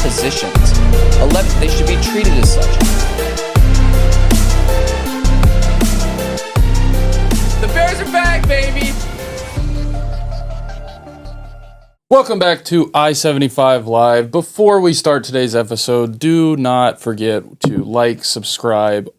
positions. They should be treated as such. The Bears are back, baby! Welcome back to i75Live. Before we start today's episode, do not forget to like, subscribe,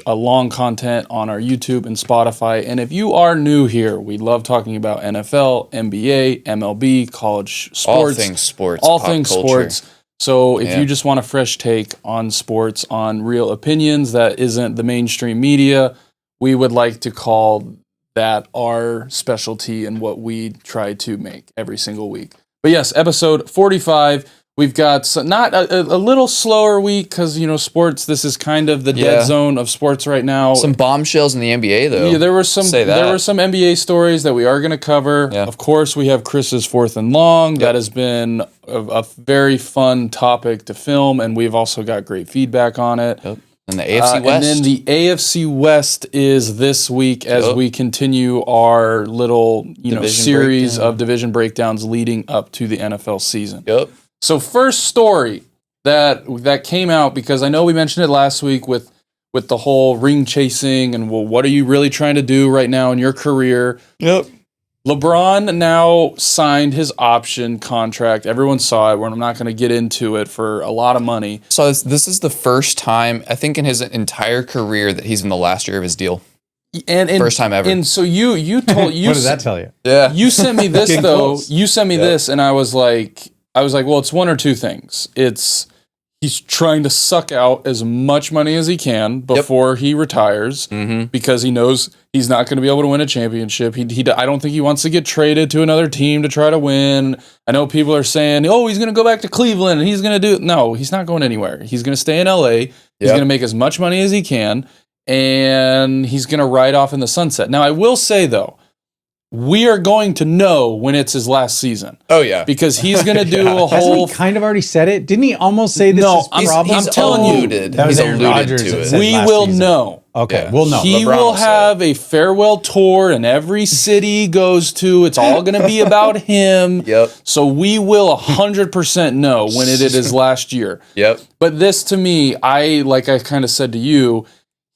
long content on our YouTube and Spotify. And if you are new here, we love talking about NFL, NBA, MLB, college sports. All things sports. All things culture. sports. So if you just want a fresh take on sports, on real opinions that isn't the mainstream media, we would like to call that our specialty and what we try to make every single week. But yes, episode 45. We've got not a little slower week because, sports, this is kind of the dead zone of sports right now. Some bombshells in the NBA, though. Yeah, there were some NBA stories that we are going to cover. Yeah. Of course, we have Chris's 4th and Long. Yep. That has been a very fun topic to film, and we've also got great feedback on it. Yep. And the AFC West. And then the AFC West is this week as we continue our little series of division breakdowns leading up to the NFL season. Yep. So first story that came out, because I know we mentioned it last week with the whole ring chasing and, well, what are you really trying to do right now in your career? Yep. LeBron now signed his option contract. Everyone saw it. I'm not going to get into it for a lot of money. So this is the first time, I think, in his entire career that he's in the last year of his deal. And first time ever. And so you told you. What does that tell you? Yeah. You sent me this though. Close. You sent me this, and I was like, well, it's one or two things. He's trying to suck out as much money as he can before he retires, because he knows he's not going to be able to win a championship. I don't think he wants to get traded to another team to try to win. I know people are saying, oh, he's going to go back to Cleveland and he's going to do it. No, he's not going anywhere. He's going to stay in LA. He's going to make as much money as he can, and he's going to ride off in the sunset. Now, I will say, though, we are going to know when it's his last season. Oh, yeah. Because he's going to do a whole... Hasn't he kind of already said it? Didn't he almost say this is problem? I'm telling you. That was Aaron Rodgers to it. We will know. Okay, we'll know. He will have a farewell tour in every city he goes to. It's all going to be about him. Yep. So we will 100% know when it is his last year. Yep. But this, to me, like I kind of said to you,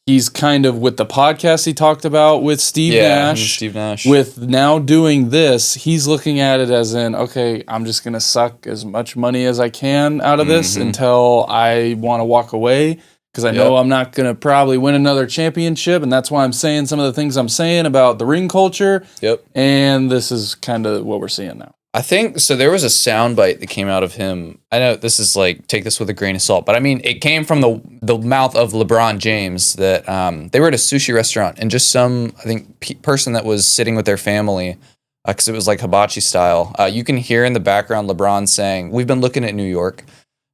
he's kind of, with the podcast he talked about with Steve Nash, with now doing this, he's looking at it as in, okay, I'm just going to suck as much money as I can out of this until I want to walk away, because I know I'm not going to probably win another championship, and that's why I'm saying some of the things I'm saying about the ring culture. Yep. And this is kind of what we're seeing now. I think, so there was a soundbite that came out of him. I know this is like, take this with a grain of salt, but I mean, it came from the mouth of LeBron James that they were at a sushi restaurant, and just some, I think, person that was sitting with their family, because it was like hibachi style, you can hear in the background LeBron saying, "We've been looking at New York."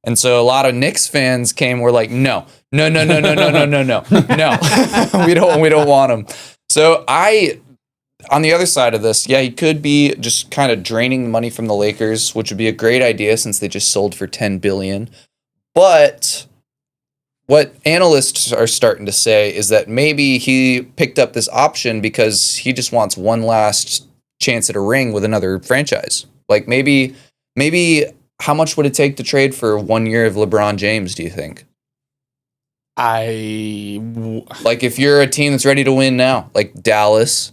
And so a lot of Knicks fans were like, no, we don't want him. So on the other side of this, he could be just kind of draining money from the Lakers, which would be a great idea since they just sold for $10 billion. But what analysts are starting to say is that maybe he picked up this option because he just wants one last chance at a ring with another franchise. Like maybe how much would it take to trade for 1 year of LeBron James, do you think? Like if you're a team that's ready to win now, like Dallas.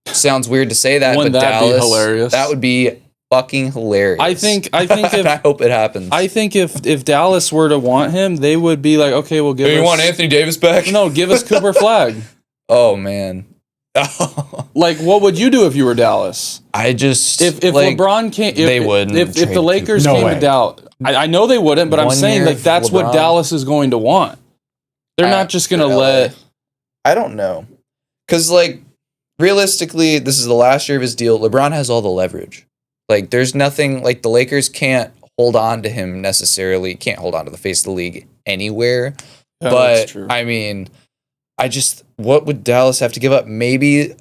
Sounds weird to say that, but Dallas, be hilarious. That would be fucking hilarious. I think if I hope it happens. I think if Dallas were to want him, they would be like, okay, we'll give us... You want Anthony Davis back? No, give us Cooper Flagg. Oh, man. Like, what would you do if you were Dallas? If LeBron came... They wouldn't. If the Lakers came to Dallas... I know they wouldn't, but I'm saying like that's LeBron. What Dallas is going to want. They're not just going to let... I don't know. Because, like, realistically, this is the last year of his deal. LeBron has all the leverage. Like, there's nothing... Like, the Lakers can't hold on to him necessarily. Can't hold on to the face of the league anywhere. Yeah, but, that's true. I mean... what would Dallas have to give up? Maybe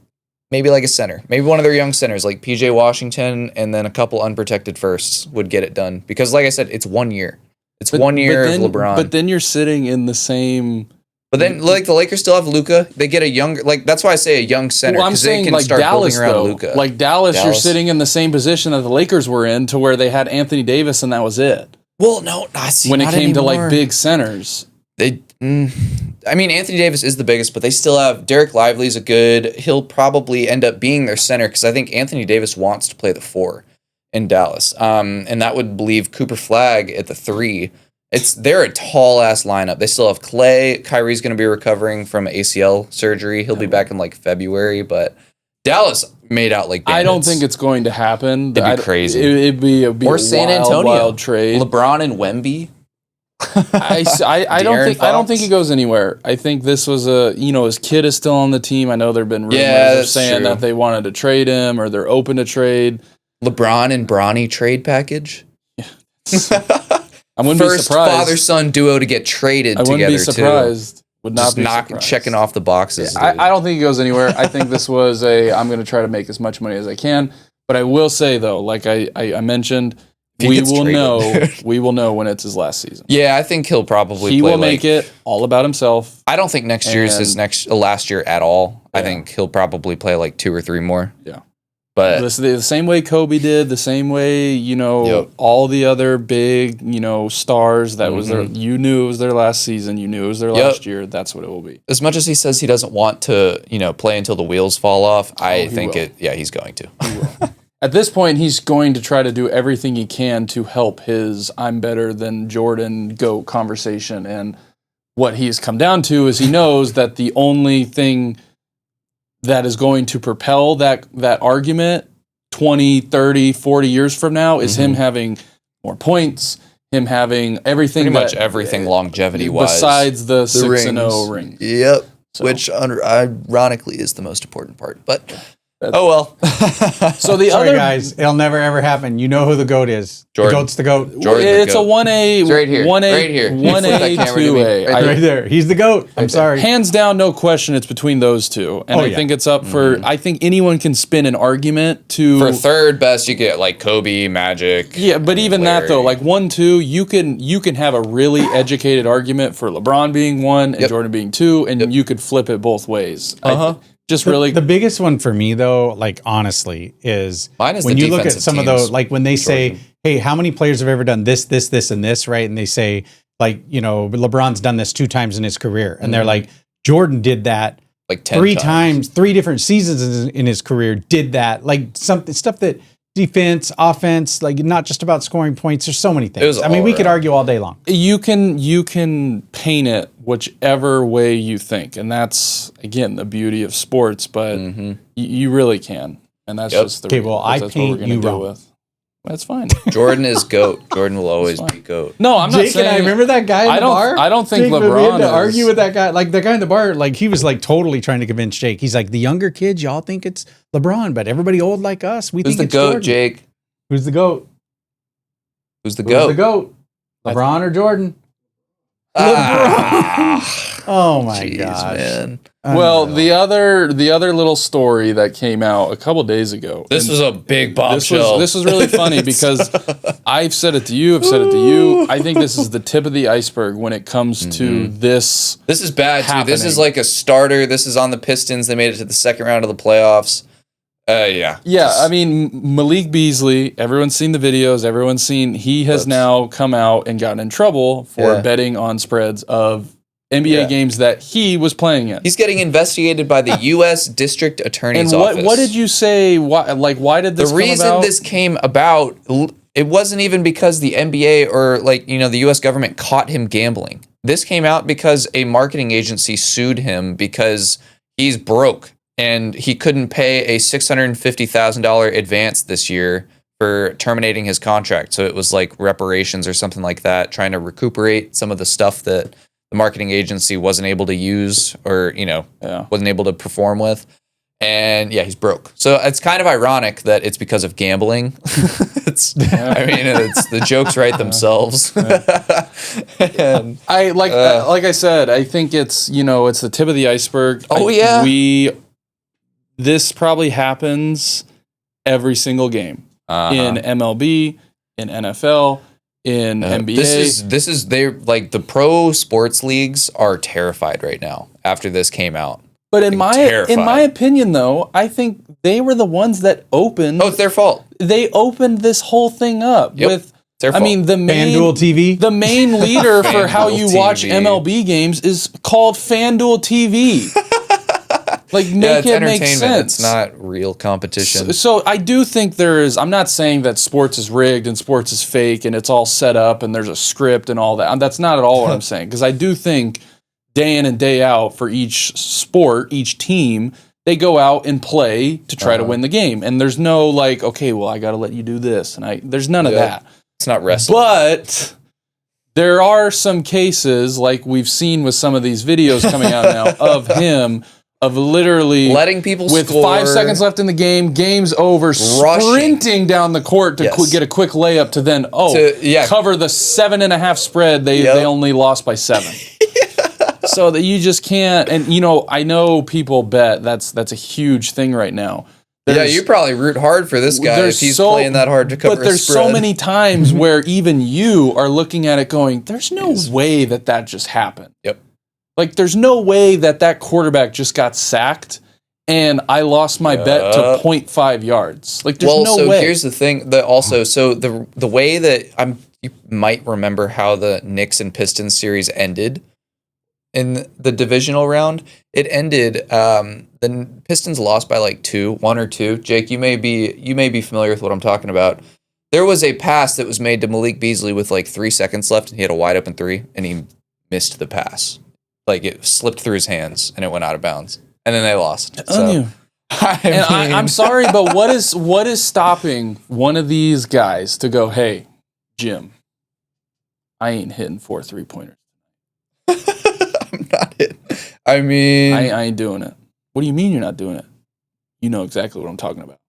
like a center. Maybe one of their young centers, like PJ Washington, and then a couple unprotected firsts would get it done. Because, like I said, it's 1 year. It's 1 year of LeBron. But then you're sitting in the same... But then, like, the Lakers still have Luka. They get a younger... Like, that's why I say a young center. Well, I'm saying, they can like, start Dallas, building around though. Luka. Like, Dallas, you're sitting in the same position that the Lakers were in, to where they had Anthony Davis, and that was it. Well, no, I see. When it not came to anymore. like big centers. They, I mean, Anthony Davis is the biggest, but they still have Derek Lively's a good. He'll probably end up being their center because I think Anthony Davis wants to play the 4 in Dallas, and that would leave Cooper Flagg at the 3. They're a tall ass lineup. They still have Clay. Kyrie's going to be recovering from ACL surgery. He'll be back in like February, but Dallas made out like bandits. I don't think it's going to happen. It'd be crazy. It'd be or a San wild, Antonio wild trade. LeBron and Wemby. I don't think he goes anywhere. I think this was his kid is still on the team. I know there've been rumors of saying that they wanted to trade him or they're open to trade. LeBron and Bronny trade package. I wouldn't be surprised. First father-son duo to get traded together. I wouldn't be surprised. Too. Would not just be surprised. Checking off the boxes. Yeah, I don't think he goes anywhere. I think this was I'm going to try to make as much money as I can. But I will say though, like I mentioned, we will know when it's his last season. Yeah, I think he'll probably he will make it all about himself. I don't think next year is his last year at all. Yeah. I think he'll probably play like 2 or 3 more. Yeah. But the same way Kobe did, the same way, all the other big, stars that was their, you knew it was their last season, you knew it was their last year, that's what it will be. As much as he says he doesn't want to, play until the wheels fall off, I think he's going to. He will. At this point, he's going to try to do everything he can to help his I'm better than Jordan GOAT conversation. And what he's come down to is he knows that the only thing that is going to propel that argument 20, 30, 40 years from now is him having more points, him having everything. Pretty much everything longevity-wise. Besides the 6-0 ring. Yep. So. Which, ironically, is the most important part. But... oh well. So the Sorry, guys, it'll never ever happen. You know who the GOAT is. Jordan. The GOAT's the GOAT. Jordan it's a 1A, it's right here. 1A, right here. 1A, 2A. Right there. He's the GOAT. I'm sorry. Hands down, no question. It's between those two, and I think it's up for. I think anyone can spin an argument to for third best. You get like Kobe, Magic. Yeah, but even Larry. that though, like 1, 2, you can have a really educated argument for LeBron being 1 and Jordan being 2, and you could flip it both ways. The biggest one for me though, like honestly, is when you look at some of those, like when they Jordan. say, "Hey, how many players have ever done this, and this?" Right, and they say, like, LeBron's done this 2 times in his career, and they're like, Jordan did that like 10 3 times, 3 different seasons in his career. Did that like stuff that defense, offense, like not just about scoring points. There's so many things. I mean, we could argue all day long. You can paint it whichever way you think, and that's again the beauty of sports. But you really can, and that's just the okay. Well, I paint you wrong. With. That's fine. Jordan is GOAT. Jordan will always be GOAT. No, I'm not Jake saying. And I remember that guy in the bar. I don't think Jake, LeBron. We had to argue with that guy. Like the guy in the bar, like he was like totally trying to convince Jake. He's like, the younger kids, y'all think it's LeBron, but everybody old like us, we Who's think it's the GOAT, Jordan. Jake? Who's the GOAT? Who's the GOAT? Who's the GOAT? LeBron or Jordan? Oh my gosh, man. Well, the other little story that came out a couple days ago. This was a big bombshell. This was really funny because I've said it to you. I've said it to you. I think this is the tip of the iceberg when it comes to this. This is bad too. This is like a starter. This is on the Pistons. They made it to the second round of the playoffs. Yeah. I mean, Malik Beasley, everyone's seen the videos, everyone's seen, he has now come out and gotten in trouble for betting on spreads of NBA games that he was playing in. He's getting investigated by the U.S. District Attorney's Office. And what did you say? Why did this come about? The reason this came about, it wasn't even because the NBA or the U.S. government caught him gambling. This came out because a marketing agency sued him because he's broke. And he couldn't pay a $650,000 advance this year for terminating his contract. So it was like reparations or something like that, trying to recuperate some of the stuff that the marketing agency wasn't able to use or, wasn't able to perform with. And he's broke. So it's kind of ironic that it's because of gambling. It's the jokes write themselves. And, like I said, I think it's the tip of the iceberg. This probably happens every single game in MLB, in NFL, in NBA. The pro sports leagues are terrified right now after this came out. But in my opinion, though, I think they were the ones that opened. Oh, it's their fault. They opened this whole thing up with their fault. I mean, FanDuel TV. The main leader for how you FanDuel watch TV. MLB games is called FanDuel TV. Like, make it make sense. It's not real competition. So I do think there is. I'm not saying that sports is rigged and sports is fake and it's all set up and there's a script and all that. That's not at all what I'm saying. Because I do think day in and day out for each sport, each team, they go out and play to try to win the game. And there's no like, okay, well, I got to let you do this. And there's none of that. It's not wrestling. But there are some cases, like we've seen with some of these videos coming out now, of him, of literally letting people with score, 5 seconds left in the game, game's over, sprinting down the court to get a quick layup to then cover the 7.5 spread. They only lost by 7. So that you just can't. And I know people bet that's a huge thing right now. You probably root hard for this guy if he's playing that hard to cover a spread. But there's so many times where even you are looking at it going, there's no way that just happened. Yep. Like, there's no way that quarterback just got sacked and I lost my bet to 0.5 yards. Like, there's no way. So here's the thing that also, so the way that you might remember how the Knicks and Pistons series ended in the divisional round. It ended, the Pistons lost by like 1 or 2. Jake, you may be familiar with what I'm talking about. There was a pass that was made to Malik Beasley with like 3 seconds left, and he had a wide open 3, and he missed the pass. Like, it slipped through his hands, and it went out of bounds. And then they lost. So, I'm sorry, but what is stopping one of these guys to go, hey, Jim, I ain't hitting 4 3-pointers. I'm not hitting. I mean, I ain't doing it. What do you mean you're not doing it? You know exactly what I'm talking about.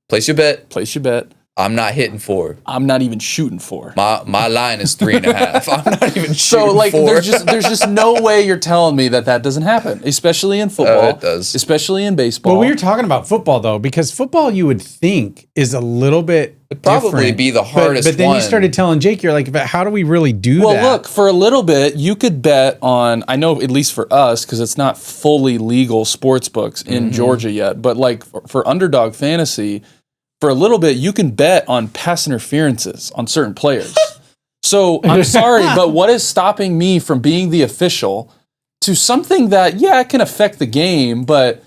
Place your bet. Place your bet. I'm not hitting 4. I'm not even shooting 4. My line is 3.5. I'm not even shooting 4. So like, there's just no way you're telling me that doesn't happen, especially in football. It does, especially in baseball. Well, we were talking about football though, because football you would think is a little bit It'd probably be the hardest. But then you started telling Jake, you're like, how do we really do that? Well, look, for a little bit, you could bet on. I know at least for us, because it's not fully legal sports books in Georgia yet, but like for Underdog Fantasy. For a little bit, you can bet on pass interferences on certain players. So I'm sorry, but what is stopping me from being the official to something that, it can affect the game, but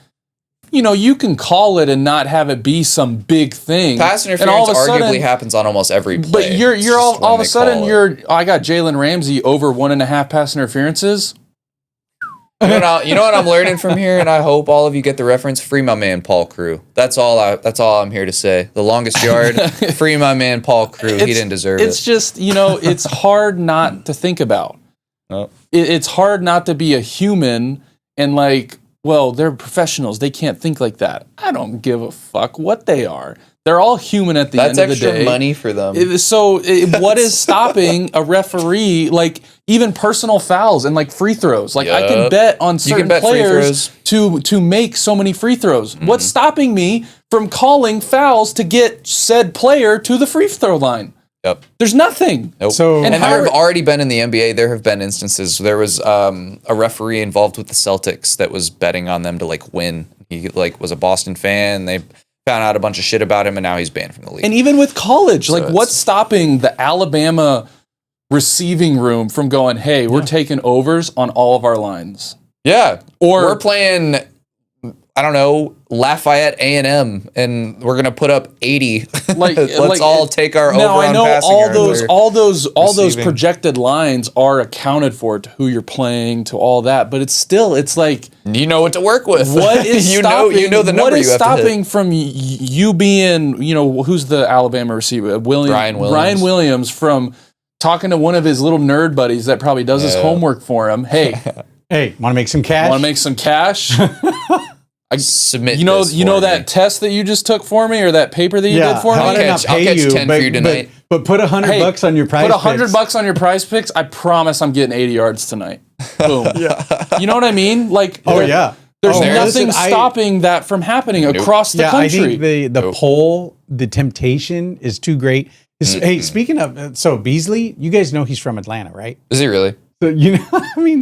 you can call it and not have it be some big thing. Pass interference arguably happens on almost every play. But you're all of a sudden I got Jalen Ramsey over 1.5 pass interferences. You know what I'm learning from here, and I hope all of you get the reference. Free my man Paul Crewe. That's all I'm here to say. The longest yard. Free my man Paul Crewe. He didn't deserve it. It's just it's hard not to think about. Oh. It's hard not to be a human and like, well, they're professionals. They can't think like that. I don't give a fuck what they are. They're all human at the end of the day. That's extra money for them. What is stopping a referee, like even personal fouls and like free throws? Like I can bet on certain players to make so many free throws. Mm-hmm. What's stopping me from calling fouls to get said player to the free throw line? Yep. There's nothing. Nope. And there have already been in the NBA, there have been instances. There was a referee involved with the Celtics that was betting on them to like win. He like was a Boston fan. They found out a bunch of shit about him, and now he's banned from the league. And even with college, like what's stopping the Alabama receiving room from going, hey, we're taking overs on all of our lines? Yeah. Or we're playing, I don't know, Lafayette A&M, and we're gonna put up 80. Let's all take our over on passing. all those projected lines are accounted for to who you're playing, to all that, but it's like you know what to work with. What is stopping? You know the number. What is stopping from you being, who's the Alabama receiver? Ryan Williams from talking to one of his little nerd buddies that probably does his homework for him. Hey, want to make some cash? Want to make some cash? Submit. You know that test that you just took for me, or that paper that you did for me. I'll catch 10 for you tonight. But put $100 on your prize. Put $100 on your prize picks. I promise I'm getting 80 yards tonight. Boom. You know what I mean? Like, there's nothing stopping that from happening across the country. I think the poll, the temptation is too great. Hey, speaking of, so Beasley, you guys know he's from Atlanta, right? Is he really? So, I mean,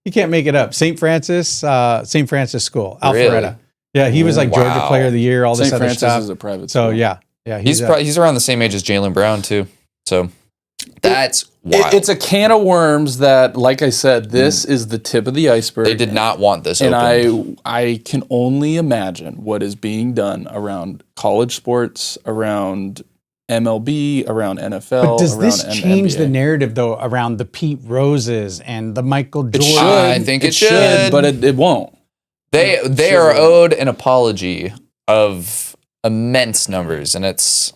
you can't make it up. St. Francis School, Alpharetta. Really? Yeah, he was like Georgia Player of the Year, all this other stuff. St. Francis is a private school. So, yeah. He's around the same age as Jaylen Brown, too. So That's wild. It's a can of worms that, like I said, this is the tip of the iceberg. They did not want this and open. I can only imagine what is being done around college sports, around MLB, around NFL. But does this around change NBA. the narrative though around the Pete Roses and the Michael Jordan? It should. I think it should. but it won't. They are owed an apology of immense numbers, and it's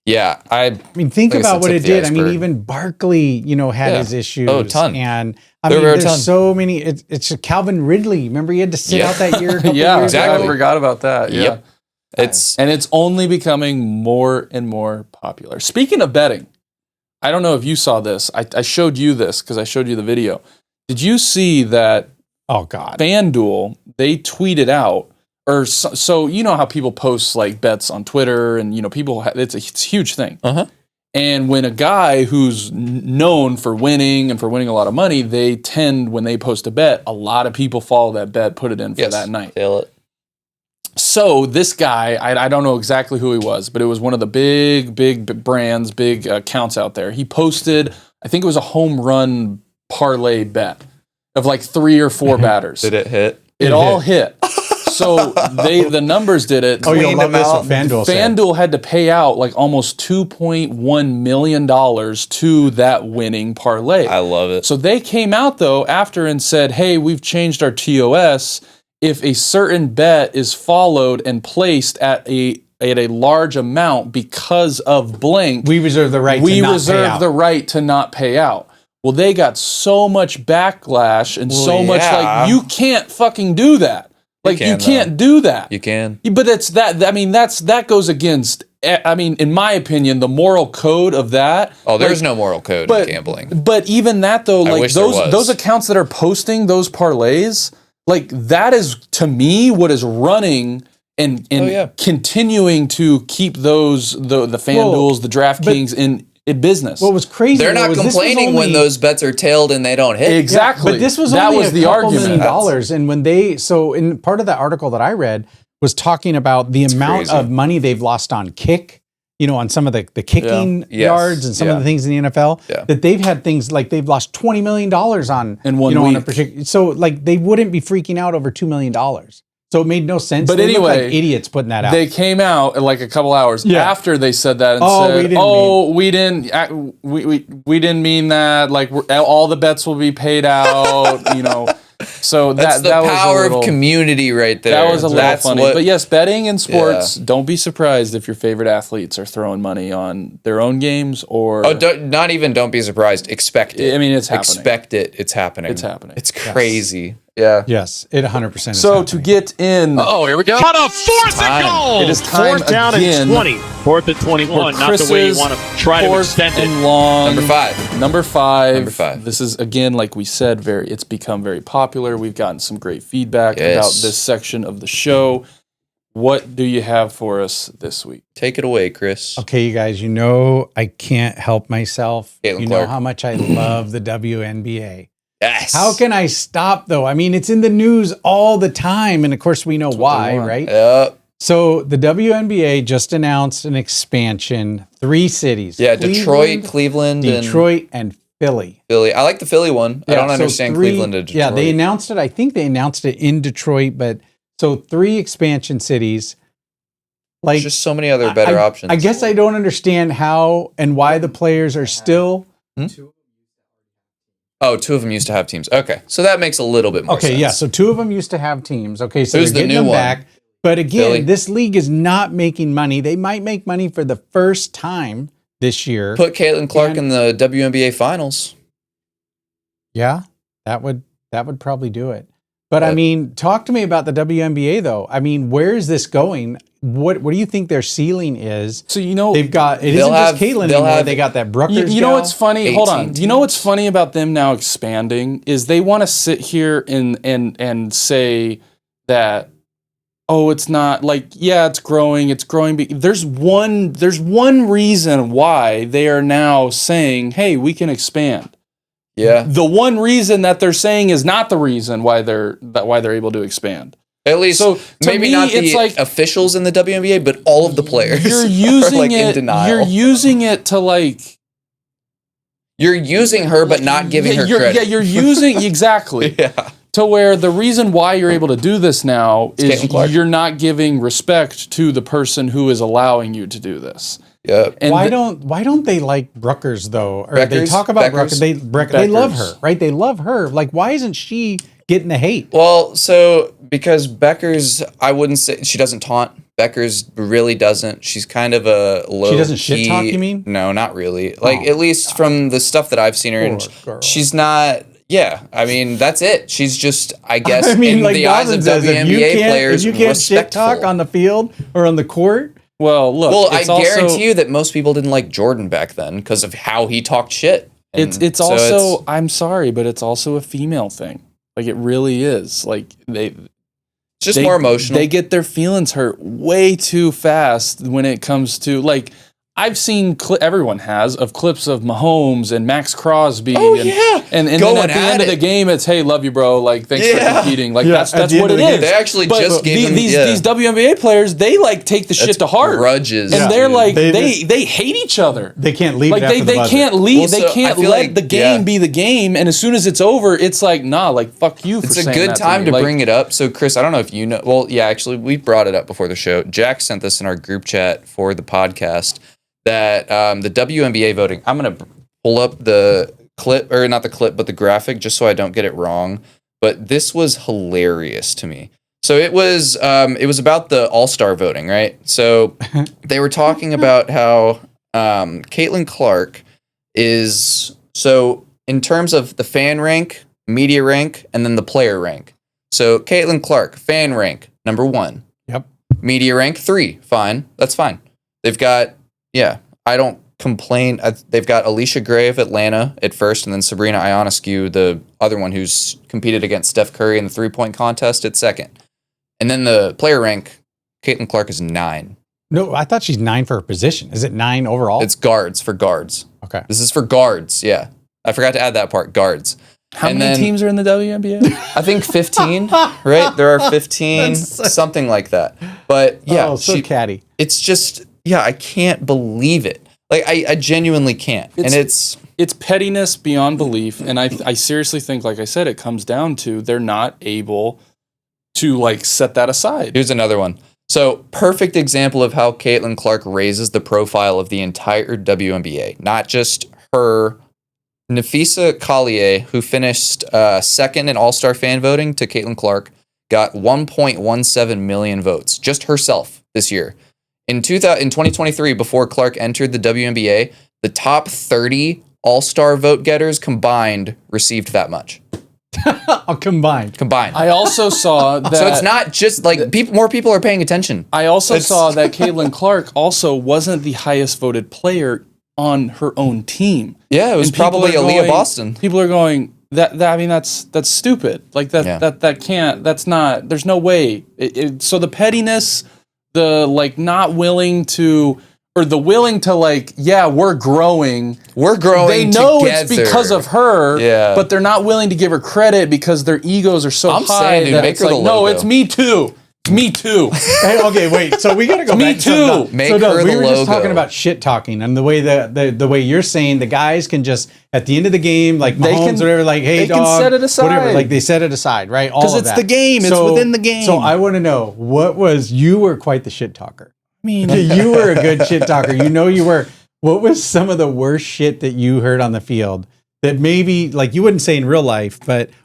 I mean, think like I about said, what tip it the did. I mean, iceberg. even Barkley, had his issues. Oh, a ton. And I There mean, were a there's ton. so many. It's a Calvin Ridley. Remember, he had to sit out that year. A couple Yeah, years exactly. I forgot about that. Yeah. Yep. It's only becoming more and more popular. Speaking of betting, I don't know if you saw this. I showed you this because I showed you the video. Did you see that? Oh God, FanDuel, they tweeted out, or so you know how people post like bets on Twitter, and people it's a huge thing. And when a guy who's known for winning and for winning a lot of money, they tend, when they post a bet, a lot of people follow that bet, put it in for that night. Tail it. So this guy, I don't know exactly who he was, but it was one of the big brands, big accounts out there. He posted, I think it was a home run parlay bet of like 3 or 4 batters. Did it hit? It all hit. So the numbers did it. Oh, you'll love this what FanDuel said. FanDuel had to pay out like almost $2.1 million to that winning parlay. I love it. So they came out though after and said, hey, we've changed our TOS. If a certain bet is followed and placed at a large amount because of blank, we reserve the right. We to not reserve pay out. the right to not pay out. Well, they got so much backlash and so much like, you can't fucking do that. Like you can't do that. You can. But it's that. I mean, that goes against. I mean, in my opinion, the moral code of that. Oh, there's no moral code in gambling. But even that though, like wish there was. those accounts that are posting those parlays, like that is to me what is running and continuing to keep those the FanDuels, the DraftKings in business. What was crazy? They're not complaining when those bets are tailed and they don't hit. Exactly. Yeah, but this was that only was a the couple argument. $1 million, and when in part of the article that I read was talking about the amount of money they've lost on kick, on some of the kicking yards and some of the things in the NFL that they've had things like they've lost $20 million on in 1 week. On a particular. So like they wouldn't be freaking out over $2 million. So it made no sense. But they anyway, looked like idiots putting that out. They came out in like a couple hours after they said that and said, we didn't mean that. Like all the bets will be paid out. So that's the power of community right there. That was a little funny. But yes, betting in sports. Don't be surprised if your favorite athletes are throwing money on their own games or. Oh, don't be surprised. Expect it. I mean, it's happening. Expect it. It's happening. It's happening. It's crazy. Yeah. Yes, it 100% is So happening. to get in. Oh, here we go. On a 4th and goal. It is time 4th down again. and 20. 4th and 21. Not the way you want to try to extend it. Long. Number five. This is, again, like we said, it's become very popular. We've gotten some great feedback about this section of the show. What do you have for us this week? Take it away, Chris. Okay, you guys, I can't help myself. Caitlin you Clark. know how much I love the WNBA. Yes. How can I stop, though? I mean, it's in the news all the time. And of course, we know why, right? Yep. So the WNBA just announced an expansion, 3 cities. Yeah, Detroit, Cleveland, and Philly. I like the Philly one. I don't understand Cleveland to Detroit. Yeah, they announced it. I think they announced it in Detroit, but so 3 expansion cities. Like, there's just so many other better options. I guess I don't understand how and why the players are still. Oh, 2 of them used to have teams. Okay, so that makes a little bit more sense. Okay, yeah, so 2 of them used to have teams. Okay, so who's they're the getting new them one? back. But again, Philly? This league is not making money. They might make money for the first time this year. Put Caitlin Clark in the WNBA finals. Yeah, that would probably do it. But I mean, talk to me about the WNBA though. I mean, where is this going? What do you think their ceiling is? So they've got it isn't just Caitlin anymore. They got that Bruckers. You know what's funny? Hold on. teams. You know what's funny about them now expanding is they want to sit here and say that it's not like it's growing. There's one reason why they are now saying, hey, we can expand. Yeah. The one reason that they're saying is not the reason why they're able to expand. At least, maybe not the officials in the WNBA, but all of the players. You're using are in it. denial. You're using it to You're using her, but not giving her credit. Yeah, you're using exactly. Yeah. To where the reason why you're able to do this now is you're not giving respect to the person who is allowing you to do this. Yeah. And why don't they like Bruckers though? Or they talk about Beckers? Bruckers. They love her, right? They love her. Like, why isn't she getting the hate? Well, so because Beckers, I wouldn't say she doesn't taunt. Beckers really doesn't. She's kind of a low. She doesn't shit talk, you mean? No, not really. Like at least from the stuff that I've seen her in, she's not. Yeah, I mean that's it. She's just, I guess, in like the eyes of WNBA players, if you can't shit talk on the field or on the court. Well, look. Well, I guarantee you that most people didn't like Jordan back then because of how he talked shit. It's also. I'm sorry, but it's also a female thing. Like it really is. Like it's just more emotional. They get their feelings hurt way too fast when it comes to like. I've seen everyone has of clips of Mahomes and Max Crosby. Oh, and then at the end of the game, it's hey, love you, bro. Like thanks for competing. Like that's what it is. They actually just gave them these WNBA players. They like take the shit to heart. Grudges, and they're like they hate each other. They can't leave. Like they can't leave. Well, they can't let the game be the game. And as soon as it's over, it's like nah, like fuck you. It's a good time to bring it up. So Chris, I don't know if you know. Well, yeah, actually, we brought it up before the show. Jack sent this in our group chat for the podcast. That the WNBA voting, I'm going to pull up the clip, or not the clip, but the graphic, just so I don't get it wrong. But this was hilarious to me. So it was about the All-Star voting, right? So they were talking about how Caitlin Clark is, so in terms of the fan rank, media rank, and then the player rank. So Caitlin Clark, fan rank, number 1. Yep. Media rank, 3. Fine. That's fine. They've got, I don't complain. They've got Alicia Gray of Atlanta at first, and then Sabrina Ionescu, the other one who's competed against Steph Curry in the 3-point contest, at second. And then the player rank, Caitlin Clark is 9. No, I thought she's 9 for her position. Is it 9 overall? It's guards for guards. Okay. This is for guards, yeah. I forgot to add that part, guards. How many teams are in the WNBA? I think 15, right? There are 15, something like that. But yeah. So catty. It's just... Yeah, I can't believe it. Like, I genuinely can't. It's pettiness beyond belief. And I seriously think, like I said, it comes down to they're not able to, like, set that aside. Here's another one. So, perfect example of how Caitlin Clark raises the profile of the entire WNBA. Not just her. Nafisa Collier, who finished second in All-Star fan voting to Caitlin Clark, got 1.17 million votes. Just herself this year. In 2023, before Clark entered the WNBA, the top 30 All-Star vote getters combined received that much. Combined. I also saw that. So it's not just like more people are paying attention. I also saw that Caitlin Clark also wasn't the highest voted player on her own team. Yeah, it was probably Aaliyah Boston. People are going, that's stupid. Like that can't, that's not, there's no way. So the pettiness, the like not willing to, or the willing to like, yeah, we're growing. They know together. It's because of her, but they're not willing to give her credit because their egos are so high that it's like, no, it's me too. Me too. Hey, okay, wait. So we got to go me back. too. Make her the logo. We were just talking about shit talking and the way the way you're saying the guys can just at the end of the game, like Mahomes or whatever, like, hey, they dog, can set it aside. Whatever, like they set it aside, right? All of that. Because it's the game. It's within the game. So I want to know you were quite the shit talker. I mean, you were a good shit talker. You were. What was some of the worst shit that you heard on the field? That maybe, like, you wouldn't say in real life,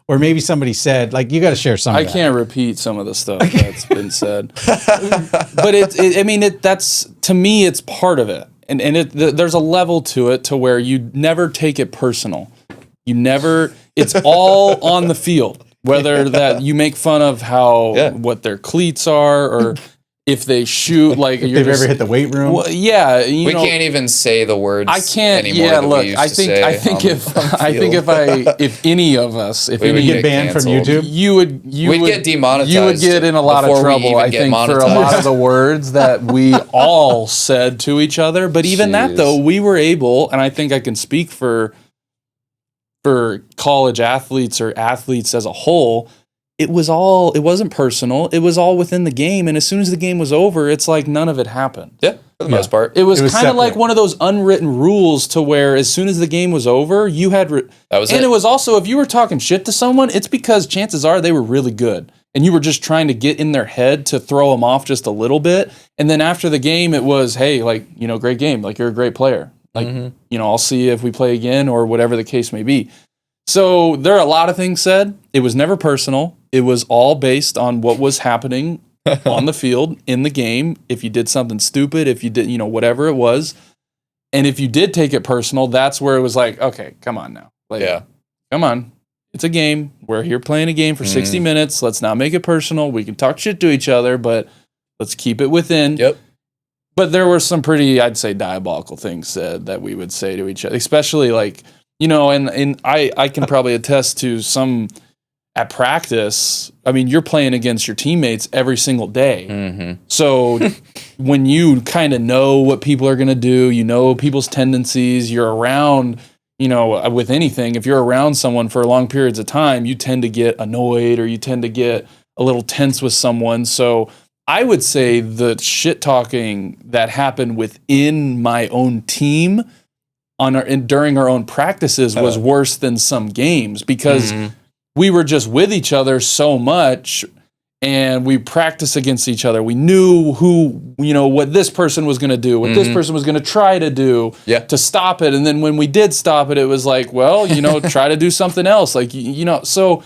or maybe somebody said, like, you got to share some of that. I can't repeat some of the stuff that's been said. But that's, to me, it's part of it. And there's a level to it to where you never take it personal. It's all on the field. Whether that you make fun of what their cleats are, or if they shoot, like if they've ever hit the weight room. Well, yeah, we can't even say the words. I can't. Anymore Yeah, look. I think if any of us, if we any get banned from YouTube, we'd get demonetized. You would get in a lot of trouble. I think for a lot of the words that we all said to each other. But even that though, we were able, and I think I can speak for college athletes or athletes as a whole. It wasn't personal. It was all within the game. And as soon as the game was over, it's like none of it happened. Yeah. for the most part. It was kind of like one of those unwritten rules to where as soon as the game was over, you had... that was and it was also, if you were talking shit to someone, it's because chances are they were really good. And you were just trying to get in their head to throw them off just a little bit. And then after the game, it was, hey, like, you know, great game. Like, you're a great player. Like, you know, I'll see you if we play again or whatever the case may be. So there are a lot of things said. It was never personal. It was all based on what was happening on the field in the game. If you did something stupid, if you did, you know, whatever it was. And if you did take it personal, that's where it was like, okay, come on now. Like, come on. It's a game. We're here playing a game for 60 minutes. Let's not make it personal. We can talk shit to each other, but let's keep it within. Yep. But there were some pretty, I'd say, diabolical things said that we would say to each other, especially like, you know, and I can probably attest to some at practice. I mean, you're playing against your teammates every single day. So when you kind of know what people are going to do, you know people's tendencies, you're around... You know, with anything, if you're around someone for long periods of time, you tend to get annoyed or you tend to get a little tense with someone. So I would say the shit talking that happened within my own team during our own practices was worse than some games because we were just with each other so much. And we practiced against each other. We knew who, you know, what this person was going to do, what this person was going to try to do to stop it. And then when we did stop it, it was like, well, you know, try to do something else. Like, you know, so.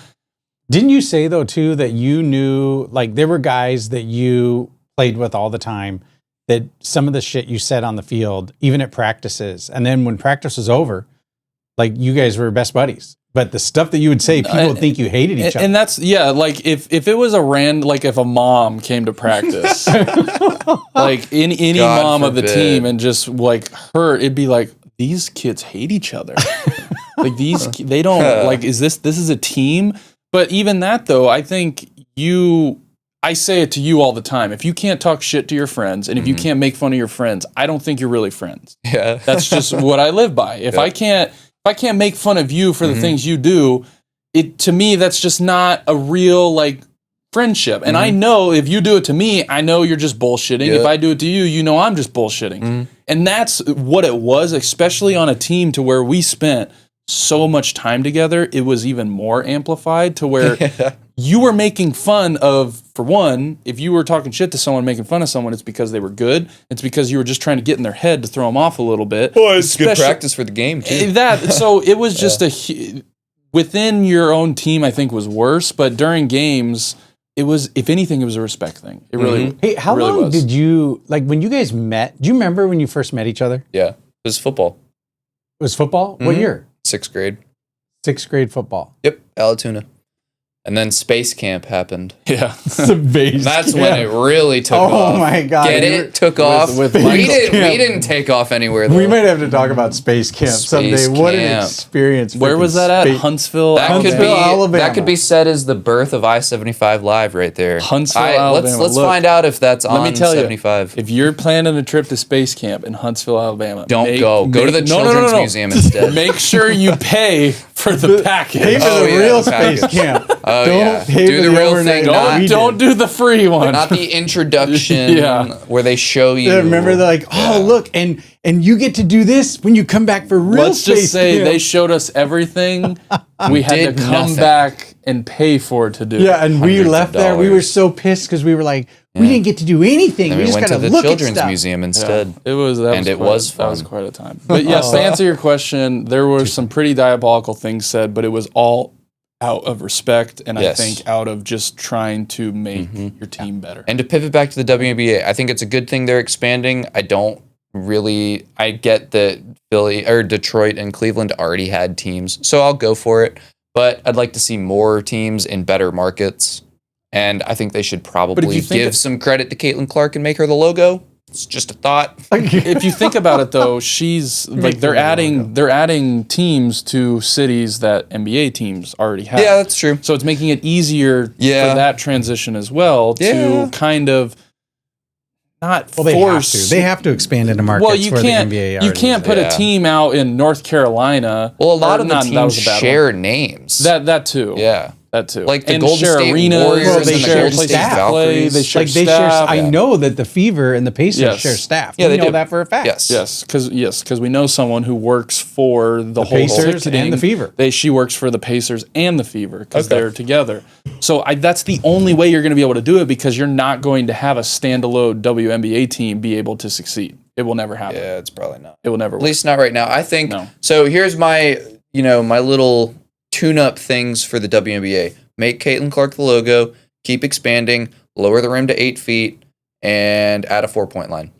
Didn't you say, though, too, that you knew, like, there were guys that you played with all the time, that some of the shit you said on the field, even at practices, and then when practice was over, like, you guys were best buddies. But the stuff that you would say, people would think you hated each other. And that's, like, if it was like if a mom came to practice, like any God mom of the forbid. team and just like her, it'd be like, these kids hate each other. Like they don't, like, this is a team? But even that though, I think I say it to you all the time. If you can't talk shit to your friends and if you can't make fun of your friends, I don't think you're really friends. Yeah. That's just what I live by. If I can't make fun of you for the things you do, to me, that's just not a real, like, friendship. And I know if you do it to me, I know you're just bullshitting. If I do it to you, you know I'm just bullshitting. And that's what it was, especially on a team to where we spent so much time together. It was even more amplified to where you were making fun of, for one, if you were talking shit to someone, making fun of someone, it's because they were good. It's because you were just trying to get in their head to throw them off a little bit. Well, it's good practice for the game, too. So it was just within your own team, I think, was worse. But during games, it was, if anything, it was a respect thing. It really Hey, how really long was. did you, like, when you guys met, do you remember when you first met each other? Yeah. It was football. It was football? What year? 6th grade. 6th grade football. Yep. Alatuna. And then space camp happened. Yeah. That's when it really took off. Oh my God. Get it? Took off. with we didn't take off anywhere, though. We might have to talk about space camp someday. What an experience. Where was that at? Huntsville, Alabama. That could be said as the birth of I-75Live right there. Huntsville, Alabama. Let's find out if that's on 75. If you're planning a trip to space camp in Huntsville, Alabama, don't go. Go to the Children's Museum instead. Make sure you pay for the package. Pay for the real space camp. Oh, Don't pay do for the real thing. Don't do the free one. Not the introduction where they show you. Yeah, remember, they're like, look, and you get to do this when you come back for real Let's space just say camp. they showed us everything. We had to come back and pay for it to do. Yeah, and we left there. We were so pissed because we were like, we didn't get to do anything. And we just went got to the look Children's at stuff. Museum instead. It was fun. That was quite a time. But yes, to answer your question, there were some pretty diabolical things said, but it was all out of respect and I think out of just trying to make your team better. And to pivot back to the WNBA, I think it's a good thing they're expanding. I get that Detroit and Cleveland already had teams, so I'll go for it. But I'd like to see more teams in better markets. And I think they should probably give some credit to Caitlin Clark and make her the logo. It's just a thought. If you think about it, though, she's like they're adding teams to cities that NBA teams already have. Yeah, that's true. So it's making it easier for that transition as well to kind of not force. They have to expand into markets. Well, you can't put a team out in North Carolina. Well, a lot of the teams share names. That too. Yeah. That too. Like the and Golden State arenas, Warriors they and the share Golden State staff. Valkyries. They share Like they staff. share. I know that the Fever and the Pacers share staff. Yeah, we they know do. that for a fact. Yes, because we know someone who works for the whole Pacers ticketing. and the Fever. She works for the Pacers and the Fever because they're together. So that's the only way you're going to be able to do it, because you're not going to have a standalone WNBA team be able to succeed. It will never happen. Yeah, it's probably not. It will never work. At least not right now. I think No. so. Here's my my little tune-up things for the WNBA. Make Caitlin Clark the logo, keep expanding, lower the rim to 8 feet, and add a 4-point line.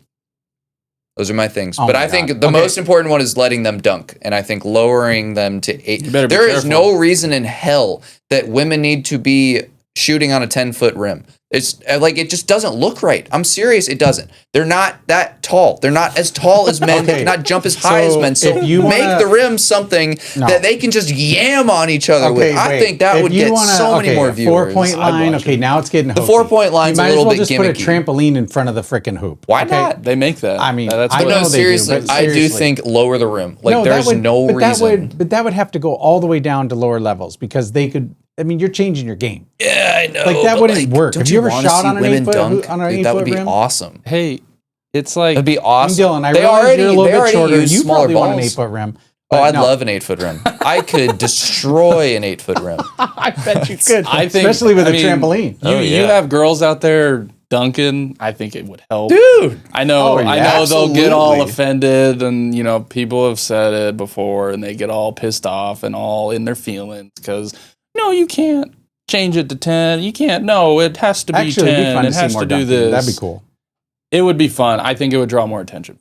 Those are my things. Oh but my I think God. the most important one is letting them dunk. And I think lowering them to 8. You better be There is careful. no reason in hell that women need to be shooting on a 10-foot rim. It's like, it just doesn't look right. I'm serious, it doesn't. They're not that tall. They're not as tall as men. They cannot jump as high as men. So if you make the rim something that they can just yam on each other with. I think that would get so many more viewers. 4-point line. Okay, now it's getting The hokey. 4-point line's You might a little as well bit just gimmicky. put a trampoline in front of the freaking hoop. Why not? They make that. I mean, that's I what- know No, they do, seriously, but I do seriously. think lower the rim. Like, No, there's no reason. But that would have to go all the way down to lower levels, because they could. I mean, you're changing your game. Yeah, I know. Like, that but, wouldn't work. Don't Have you ever wanna shot see on an women 8-foot dunk? on an Dude, that would 8-foot be rim? awesome. Hey, it's like That'd be awesome. Dylan, I They realize already, you're a little they bit already shorter. use You smaller probably want an balls. 8-foot rim. Oh, but I'd no. love an 8-foot rim. I could destroy an 8-foot rim. I bet you could. I think, Especially with I a mean, trampoline. You have girls out there dunking. I think it would help. Dude. I know. Oh, yeah, I know they'll get all absolutely. offended, and people have said it before, and they get all pissed off and all in their feelings because no, you can't change it to 10. You can't. No, it has to be Actually, 10. it'd be fun It to see has more to do dunking. this. That'd be cool. It would be fun. I think it would draw more attention.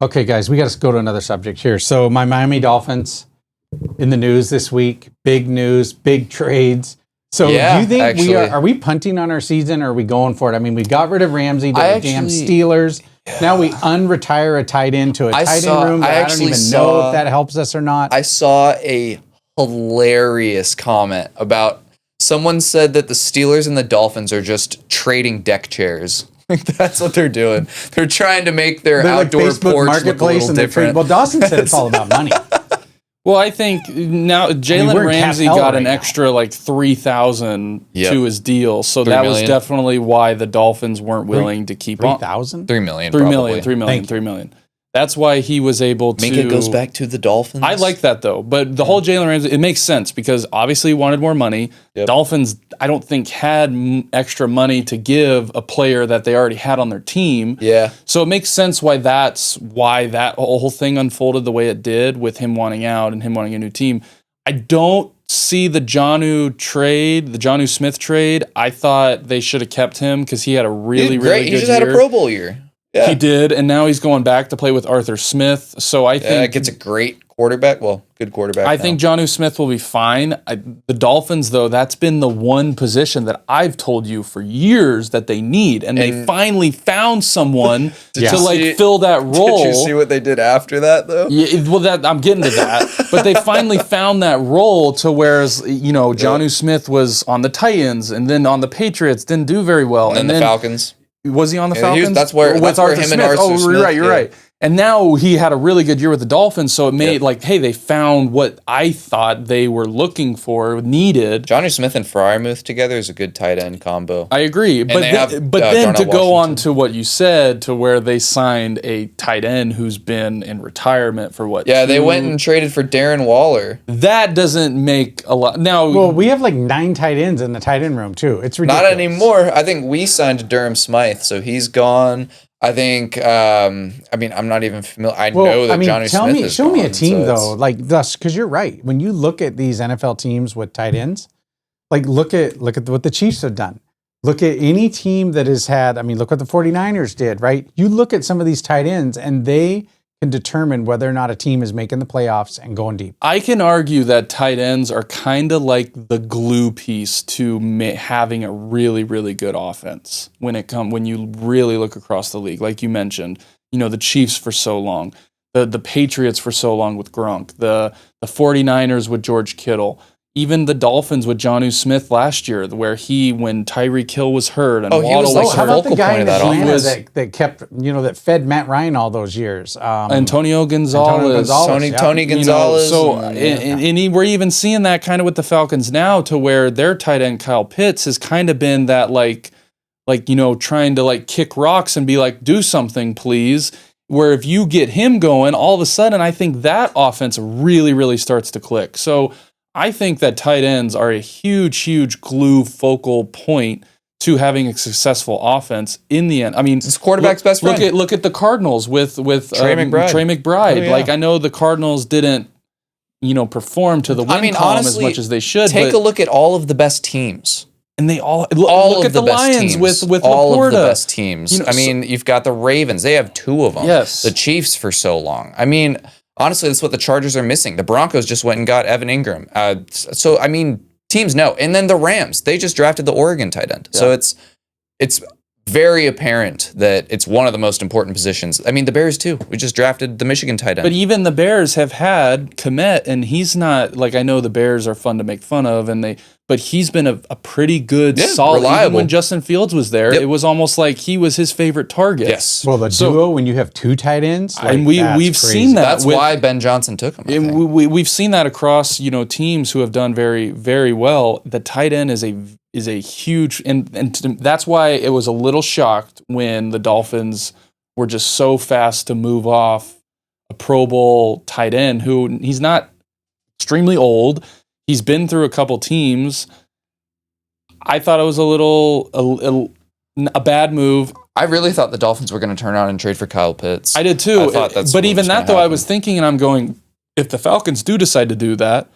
Okay, guys, we got to go to another subject here. So my Miami Dolphins in the news this week. Big news, big trades. So Yeah, do you think actually. are we punting on our season, or are we going for it? I mean, we got rid of Ramsey to I the damn actually- Steelers. Now we unretire a tight end to a I tight saw- end room. I That I don't actually even know saw- if that helps us or not. I saw a hilarious comment about someone said that the Steelers and the Dolphins are just trading deck chairs. Like, that's what they're doing. They're trying to make their They're like outdoor Facebook porch look a Marketplace, little and they're different. Well, Dawson said it's all about money. Well, I think now Jalen we're in cap Ramsey hell got right an now. extra like 3,000 Yep. to his deal, so $3 that was million. definitely why the Dolphins weren't willing to keep on. 3,000? 3 million, 3 probably. million, 3 million, Thank 3 million. That's why he was able to. Minka goes back to the Dolphins. I like that though, but the whole Jalen Ramsey, it makes sense because obviously he wanted more money. Yep. Dolphins, I don't think had extra money to give a player that they already had on their team. Yeah. So it makes sense why that whole thing unfolded the way it did with him wanting out and him wanting a new team. I don't see the Jonnu Smith trade. I thought they should have kept him because he had a really He's great. really He good just had a year. Pro Bowl year. Yeah. He did, and now he's going back to play with Arthur Smith. So I think gets a great quarterback. Well, good quarterback. I now. think Jonnu Smith will be fine. The Dolphins, though, that's been the one position that I've told you for years that they need, and they finally found someone to see- fill that role. Did you see what they did after that, though? Yeah, well, I'm getting to that, but they finally found that role to whereas Jonnu Smith was on the Titans and then on the Patriots didn't do very well, And then the Falcons. Was he on the Yeah, Falcons? that's where him and Arthur Smith, You're yeah. right. And now he had a really good year with the Dolphins, so it made hey, they found what I thought they were looking for, needed. Johnny Smith and Freiermuth together is a good tight end combo. I agree, but they have, then to Darnell go on Washington. to what you said, to where they signed a tight end who's been in retirement for what? Yeah, they went and traded for Darren Waller. That doesn't make a lot. Now, Well, we have like 9 tight ends in the tight end room too. It's ridiculous. Not anymore. I think we signed Durham Smythe, so he's gone. I think. I'm not even familiar. I know that Johnny Smith is show me a gone, team so though, like thus, because you're right. When you look at these NFL teams with tight ends, like look at what the Chiefs have done. Look at any team that has had. I mean, look what the 49ers did. Right? You look at some of these tight ends, and they can determine whether or not a team is making the playoffs and going deep. I can argue that tight ends are kind of like the glue piece to having a really, really good offense when you really look across the league. Like you mentioned, the Chiefs for so long, the Patriots for so long with Gronk, the 49ers with George Kittle. even the Dolphins with Jonnu Smith last year, where when Tyreek Hill was hurt and Waddle was how hurt. about the guy in Atlanta that kept, that fed Matt Ryan all those years? Antonio Gonzalez. Tony Gonzalez. We're even seeing that kind of with the Falcons now, to where their tight end Kyle Pitts has kind of been that trying to kick rocks and be like, do something, please. Where if you get him going, all of a sudden, I think that offense really, really starts to click. So I think that tight ends are a huge, huge glue focal point to having a successful offense in the end. I mean, it's quarterback's best friend. Look at the Cardinals with Trey McBride. Oh, yeah. I know the Cardinals didn't, perform to the win column honestly, as much as they should. Take a look at all of the best teams. And they all look at the Lions with all Laporta. Of the best teams. You've got the Ravens. They have 2 of them. Yes. The Chiefs for so long. Honestly, that's what the Chargers are missing. The Broncos just went and got Evan Ingram. Teams know. And then the Rams, they just drafted the Oregon tight end. Yeah. So it's very apparent that it's one of the most important positions. The Bears too. We just drafted the Michigan tight end. But even the Bears have had Kmet, and he's not I know the Bears are fun to make fun of, but he's been a pretty good, solid. Reliable. Even when Justin Fields was there, It was almost like he was his favorite target. Yes. Well, the duo when you have 2 tight ends, and we've seen that. That's why Ben Johnson took him. We've seen that across teams who have done very, very well. The tight end is a huge, and that's why it was a little shocked when the Dolphins were just so fast to move off a Pro Bowl tight end who he's not extremely old. He's been through a couple teams. I thought it was a bad move. I really thought the Dolphins were going to turn around and trade for Kyle Pitts. I did too. I thought that's but even that though, happen. I was thinking, and I'm going, if the Falcons do decide to do that,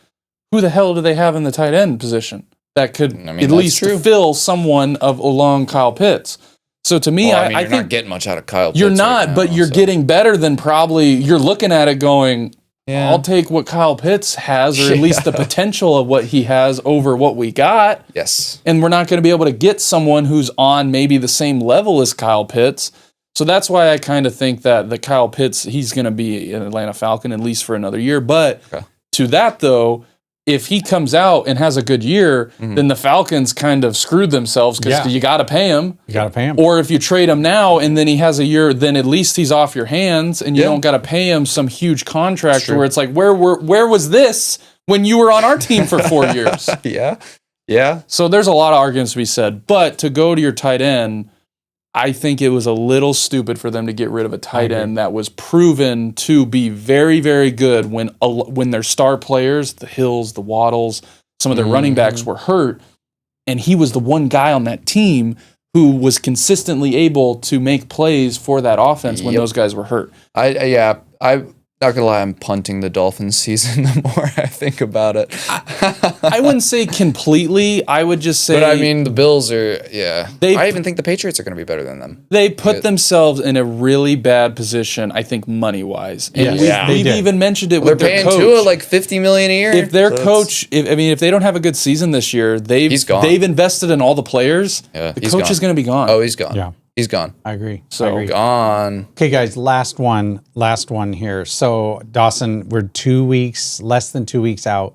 who the hell do they have in the tight end position that could at least fill someone along Kyle Pitts? So to me, I you're think not getting much out of Kyle Pitts. You're not, but you're getting better than probably. You're looking at it going, I'll take what Kyle Pitts has, or at least the potential of what he has over what we got. Yes. And we're not going to be able to get someone who's on maybe the same level as Kyle Pitts. So that's why I kind of think that the Kyle Pitts, he's going to be an Atlanta Falcon at least for another year. But to that, though, if he comes out and has a good year, then the Falcons kind of screwed themselves because you got to pay him. You got to pay him. Or if you trade him now and then he has a year, then at least he's off your hands and you don't got to pay him some huge contract where it's like, where was this when you were on our team for 4 years? Yeah. So there's a lot of arguments to be said. But to go to your tight end, I think it was a little stupid for them to get rid of a tight end that was proven to be very, very good when their star players, the Hills, the Waddles, some of their running backs were hurt, and he was the one guy on that team who was consistently able to make plays for that offense when those guys were hurt. I'm not gonna lie, I'm punting the Dolphins season the more I think about it. I wouldn't say completely. I would just say. But the Bills are. I even think the Patriots are going to be better than them. They put themselves in a really bad position, I think, money wise. And we've even mentioned it with their coach. They're paying Tua like $50 million a year. If their coach, if they don't have a good season this year, they've invested in all the players. Yeah, the coach is going to be gone. Oh, he's gone. Yeah. He's gone. I agree. Gone. Okay, guys, last one here. So, Dawson, we're less than 2 weeks out,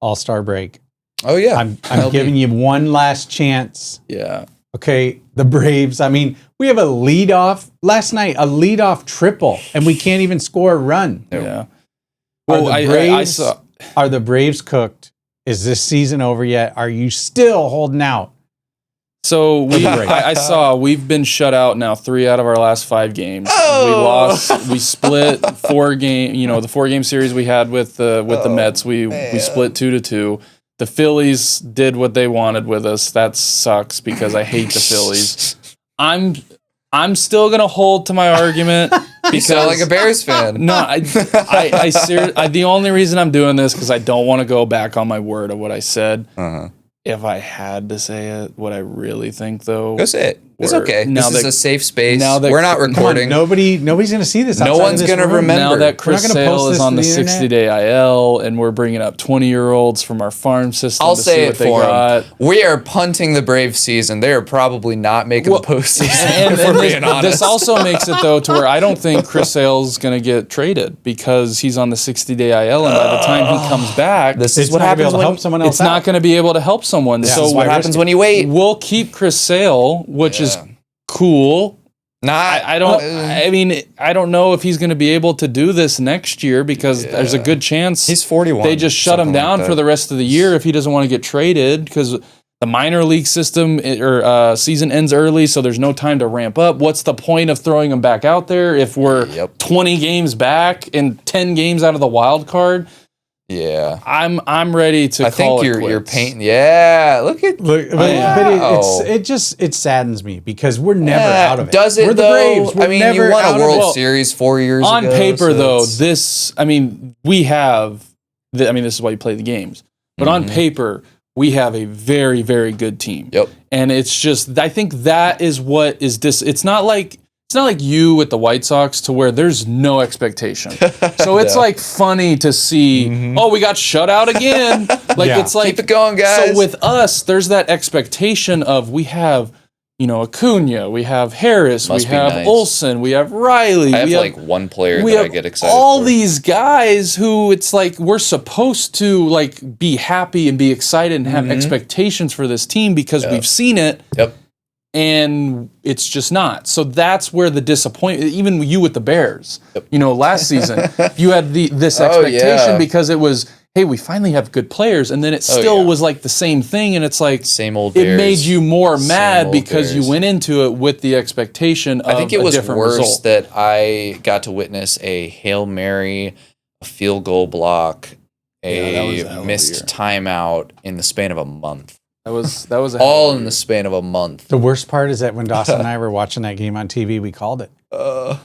All-Star break. Oh, yeah. I'm giving you one last chance. Yeah. Okay, the Braves. We have a leadoff triple, and we can't even score a run. Yeah. Well, are the Braves cooked? Is this season over yet? Are you still holding out? So I saw we've been shut out now 3 out of our last 5 games. We split 4 game. The 4-game series we had with the Mets. We split 2-2. The Phillies did what they wanted with us. That sucks because I hate the Phillies. I'm still gonna hold to my argument. You sound like a Bears fan. No, I seriously. The only reason I'm doing this because I don't want to go back on my word of what I said. If I had to say it, what I really think, though, go say it. It's okay. This is a safe space. Now that we're not recording. Nobody's going to see this. No one's going to remember. Now that Chris Sale is on the 60-day IL, and we're bringing up 20-year-olds from our farm system. I'll say it for them. We are punting the Brave season. They are probably not making the postseason. And this also makes it though to where I don't think Chris Sale's going to get traded because he's on the 60-day IL, and by the time he comes back, this is what happens when help someone else. It's not going to be able to help someone. Yeah, so what happens when you wait? We'll keep Chris Sale, which is cool. I don't know if he's going to be able to do this next year because there's a good chance he's 41. They just shut him down for the rest of the year if he doesn't want to get traded because the minor league system or season ends early, so there's no time to ramp up. What's the point of throwing him back out there if we're 20 games back and 10 games out of the wild card? Yeah, I'm ready to. I think you're painting. Yeah, look, but it saddens me because we're never out of it. Does it? We're the Braves. I mean, you won a World Series 4 years ago. On paper, though, we have. This is why you play the games. But on paper, we have a very, very good team. Yep. And it's just, I think that is what is this. It's not like you with the White Sox to where there's no expectation. So it's like funny to see, we got shut out again. It's like, keep it going, guys. So with us, there's that expectation of we have, Acuna, we have Harris, we have Olsen, we have Riley. I have one player that I get excited all for. these guys who it's like we're supposed to be happy and be excited and have expectations for this team because we've seen it. Yep. And it's just not. So that's where the disappointment, even you with the Bears, last season, you had this expectation because it was, hey, we finally have good players. And then it still was like the same thing. And it's like, same old Bears. It made you more mad because you went into it with the expectation of a different result. I think it was worse that I got to witness a Hail Mary, a field goal block, a missed timeout in the span of a month. That was all in the span of a month. The worst part is that when Dawson and I were watching that game on TV, we called it.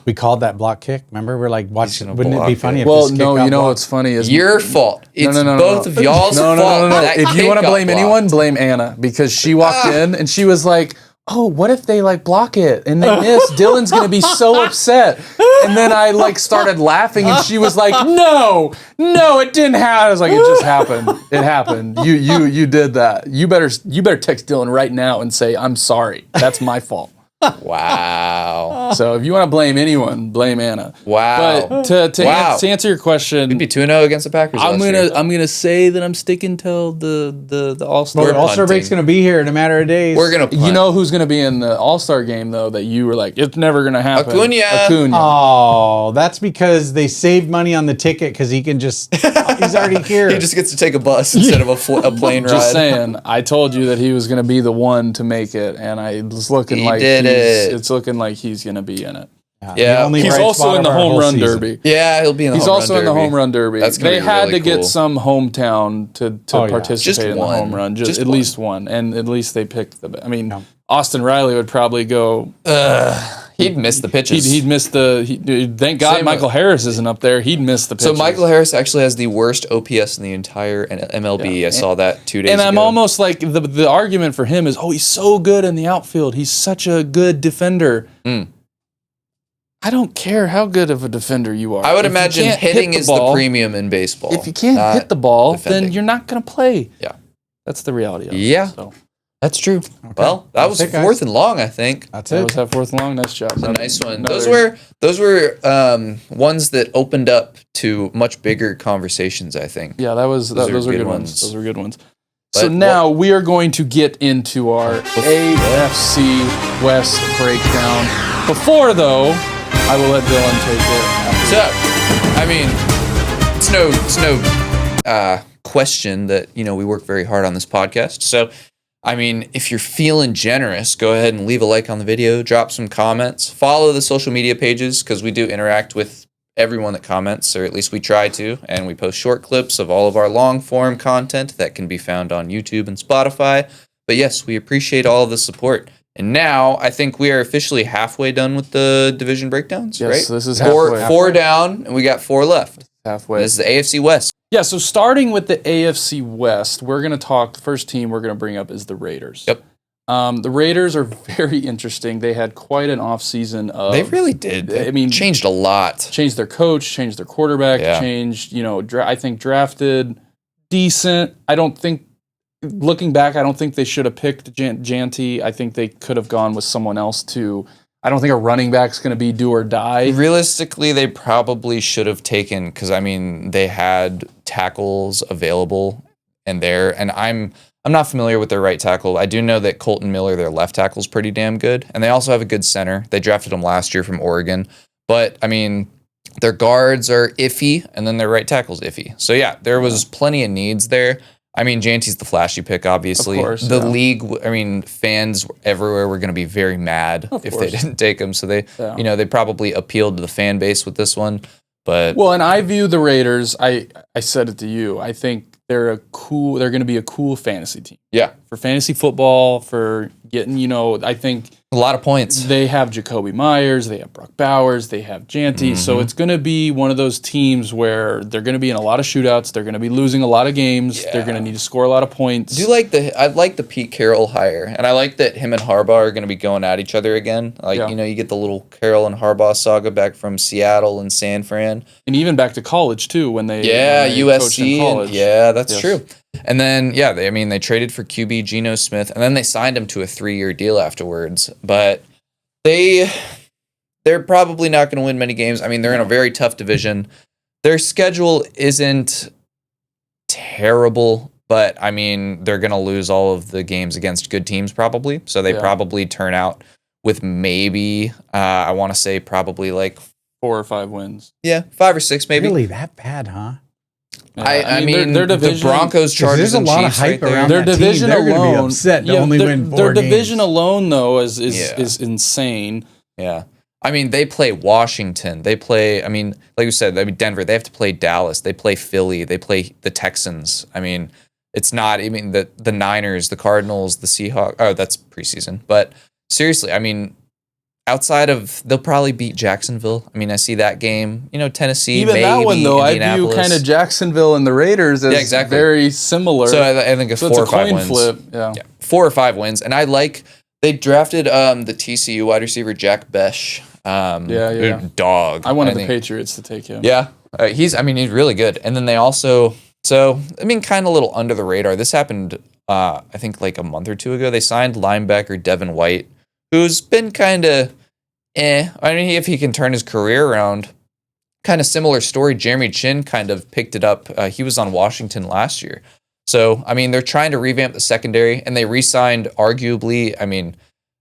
We called that block kick. Remember, we're like, watching. Wouldn't it be funny if this kick got blocked? What's funny is your fault. It's both of y'all's fault. No. If you want to blame anyone, blame Anna because she walked in and she was like, oh, what if they block it and they miss? Dylan's gonna be so upset. And then I started laughing and she was like, no, it didn't happen. I was like, it just happened. It happened. You did that. You better text Dylan right now and say, I'm sorry. That's my fault. Wow. So if you want to blame anyone, blame Anna. Wow. But to answer your question, you'd be 2-0 against the Packers. I'm gonna say that I'm sticking till the All-Star. Well, the All-Star break's gonna be here in a matter of days. We're gonna punt. You know who's gonna be in the All-Star game though? That you were like, it's never gonna happen. Acuna. Oh, that's because they saved money on the ticket because he can just. He's already here. He just gets to take a bus instead of a plane ride. Just saying. I told you that he was gonna be the one to make it, and I was looking it's looking like he's going to be in it. Yeah, he's also in the home run derby. Yeah, he'll be in the home run derby. He's also in the home run derby. They had to get some hometown to participate in the home run, just at least one, and at least they picked Austin Riley would probably go. He'd miss the pitches. He'd miss thank God Michael Harris isn't up there. He'd miss the pitches. So Michael Harris actually has the worst OPS in the entire MLB. I saw that 2 days ago. And I'm almost like the argument for him is, he's so good in the outfield. He's such a good defender. I don't care how good of a defender you are. I would imagine hitting is the premium in baseball. If you can't hit the ball, then you're not going to play. Yeah. That's the reality of it. Yeah. So. That's true. Okay. Well, that was fourth and long, I think. That's it. That was that fourth and long. Nice job. That's a nice one. Those were ones that opened up to much bigger conversations, I think. Yeah, those are good ones. Those were good ones. So now we are going to get into our AFC West breakdown. Before, though, I will let Dylan take it. So, it's no question that we work very hard on this podcast. So, if you're feeling generous, go ahead and leave a like on the video, drop some comments, follow the social media pages because we do interact with everyone that comments, or at least we try to, and we post short clips of all of our long form content that can be found on YouTube and Spotify. But yes, we appreciate all of the support. And now I think we are officially halfway done with the division breakdowns, right? Yes, this is halfway. Four down, and we got 4 left. Halfway. This is the AFC West. Yeah, so starting with the AFC West, we're going to talk, the first team we're going to bring up is the Raiders. Yep. The Raiders are very interesting. They had quite an offseason of... They really did. They changed a lot. Changed their coach, changed their quarterback, changed, I think drafted decent. I don't think, looking back, I don't think they should have picked Janty. I think they could have gone with someone else too. I don't think a running back's going to be do or die. Realistically, they probably should have taken, because they had tackles available and I'm not familiar with their right tackle. I do know that Colton Miller, their left tackle, is pretty damn good, and they also have a good center. They drafted him last year from Oregon, but their guards are iffy, and then their right tackle's iffy. So yeah, there was plenty of needs there. Janty's the flashy pick, obviously. Of course, the league, fans everywhere were going to be very mad if they didn't take him. So they, they probably appealed to the fan base with this one. But and I view the Raiders. I said it to you. I think they're going to be a cool fantasy team. Yeah, for fantasy football, for getting, I think a lot of points. They have Jacoby Myers, they have Brock Bowers, they have Janty. So it's going to be one of those teams where they're going to be in a lot of shootouts. They're going to be losing a lot of games. Yeah. They're going to need to score a lot of points. I like the Pete Carroll hire, and I like that him and Harbaugh are going to be going at each other again. You get the little Carroll and Harbaugh saga back from Seattle and San Fran, and even back to college too when they USC. College. That's true. And then, they traded for QB Geno Smith, and then they signed him to a 3-year deal afterwards. But they're probably not going to win many games. They're in a very tough division. Their schedule isn't terrible, but, they're going to lose all of the games against good teams probably. So they probably turn out with maybe, I want to say probably like 4 or 5 wins. Yeah, 5 or 6 maybe. Really that bad, huh? Their division, the Broncos, Chargers, and Chiefs right there. Their division alone, they're going to be upset to only win 4 Their games. division alone, though, is insane. Yeah. They play Washington. They play, like you said, Denver. They have to play Dallas. They play Philly. They play the Texans. It's not, the Niners, the Cardinals, the Seahawks. Oh, that's preseason. But seriously, outside of, they'll probably beat Jacksonville. I see that game. Tennessee, even maybe, that one, though, I view kind of Jacksonville and the Raiders as very similar. So I think it's 4 or 5 wins. Flip. Yeah. 4 or 5 wins. And they drafted the TCU wide receiver, Jack Besh. Dog. I wanted the Patriots to take him. Yeah. He's really good. And then they also, kind of a little under the radar. This happened, I think, like a month or 2 ago. They signed linebacker Devin White, who's been kind of if he can turn his career around. Kind of similar story. Jeremy Chin kind of picked it up. He was on Washington last year. So, they're trying to revamp the secondary, and they re-signed arguably,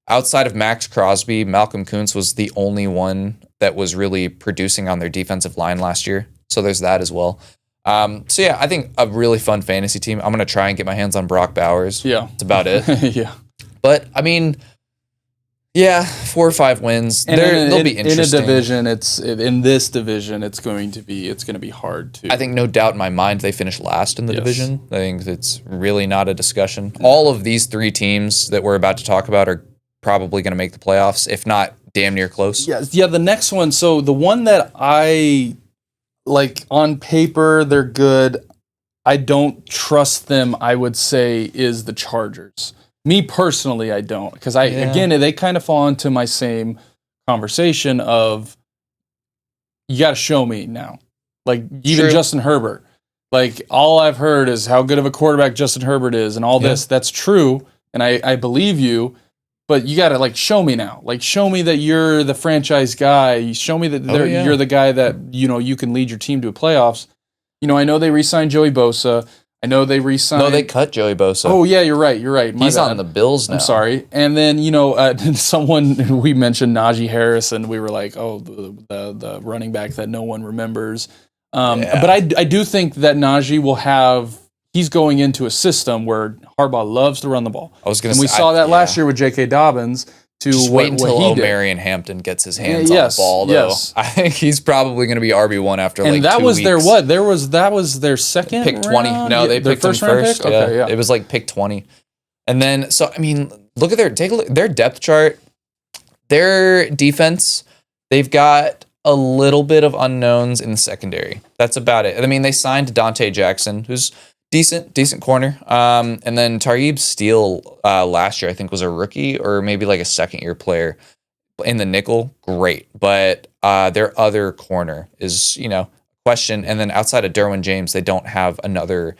outside of Max Crosby, Malcolm Kuntz was the only one that was really producing on their defensive line last year. So there's that as well. I think a really fun fantasy team. I'm going to try and get my hands on Brock Bowers. Yeah. That's about it. Yeah. But, 4 or 5 wins. They'll be interesting. In this division, it's going to be hard to. I think no doubt in my mind they finish last in the division. I think it's really not a discussion. All of these 3 teams that we're about to talk about are probably going to make the playoffs, if not damn near close. Yeah. The next one. So the one that I like on paper, they're good. I don't trust them. I would say is the Chargers. Me personally, I don't, because again, they kind of fall into my same conversation of you got to show me now. Like even Justin Herbert, like all I've heard is how good of a quarterback Justin Herbert is, and all this. That's true, and I believe you, but you got to show me now. Like show me that you're the franchise guy. Show me that you're the guy that you can lead your team to a playoffs. I know they re-signed Joey Bosa. I know they re-signed. No, they cut Joey Bosa. Oh yeah, you're right. He's on the Bills now. I'm sorry. And then someone we mentioned Najee Harris, and we were like, oh, the running back that no one remembers. But I do think that Najee will have. He's going into a system where Harbaugh loves to run the ball. I was going to say, we saw that last year with J.K. Dobbins. Just wait until O'Marion Hampton gets his hands on the ball, though. Yes. I think he's probably going to be RB1 after and that 2 was weeks. Their what? That was their second pick 20. Round? No, they picked him first. Pick? Okay, yeah. It was pick 20. And then look at take a look their depth chart. Their defense, they've got a little bit of unknowns in the secondary. That's about it. They signed Dante Jackson, who's Decent corner. And then Tareeb Steele last year, I think, was a rookie or maybe like a second-year player in the nickel. Great. But their other corner is, question. And then outside of Derwin James, they don't have another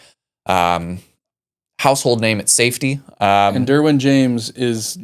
household name at safety. And Derwin James is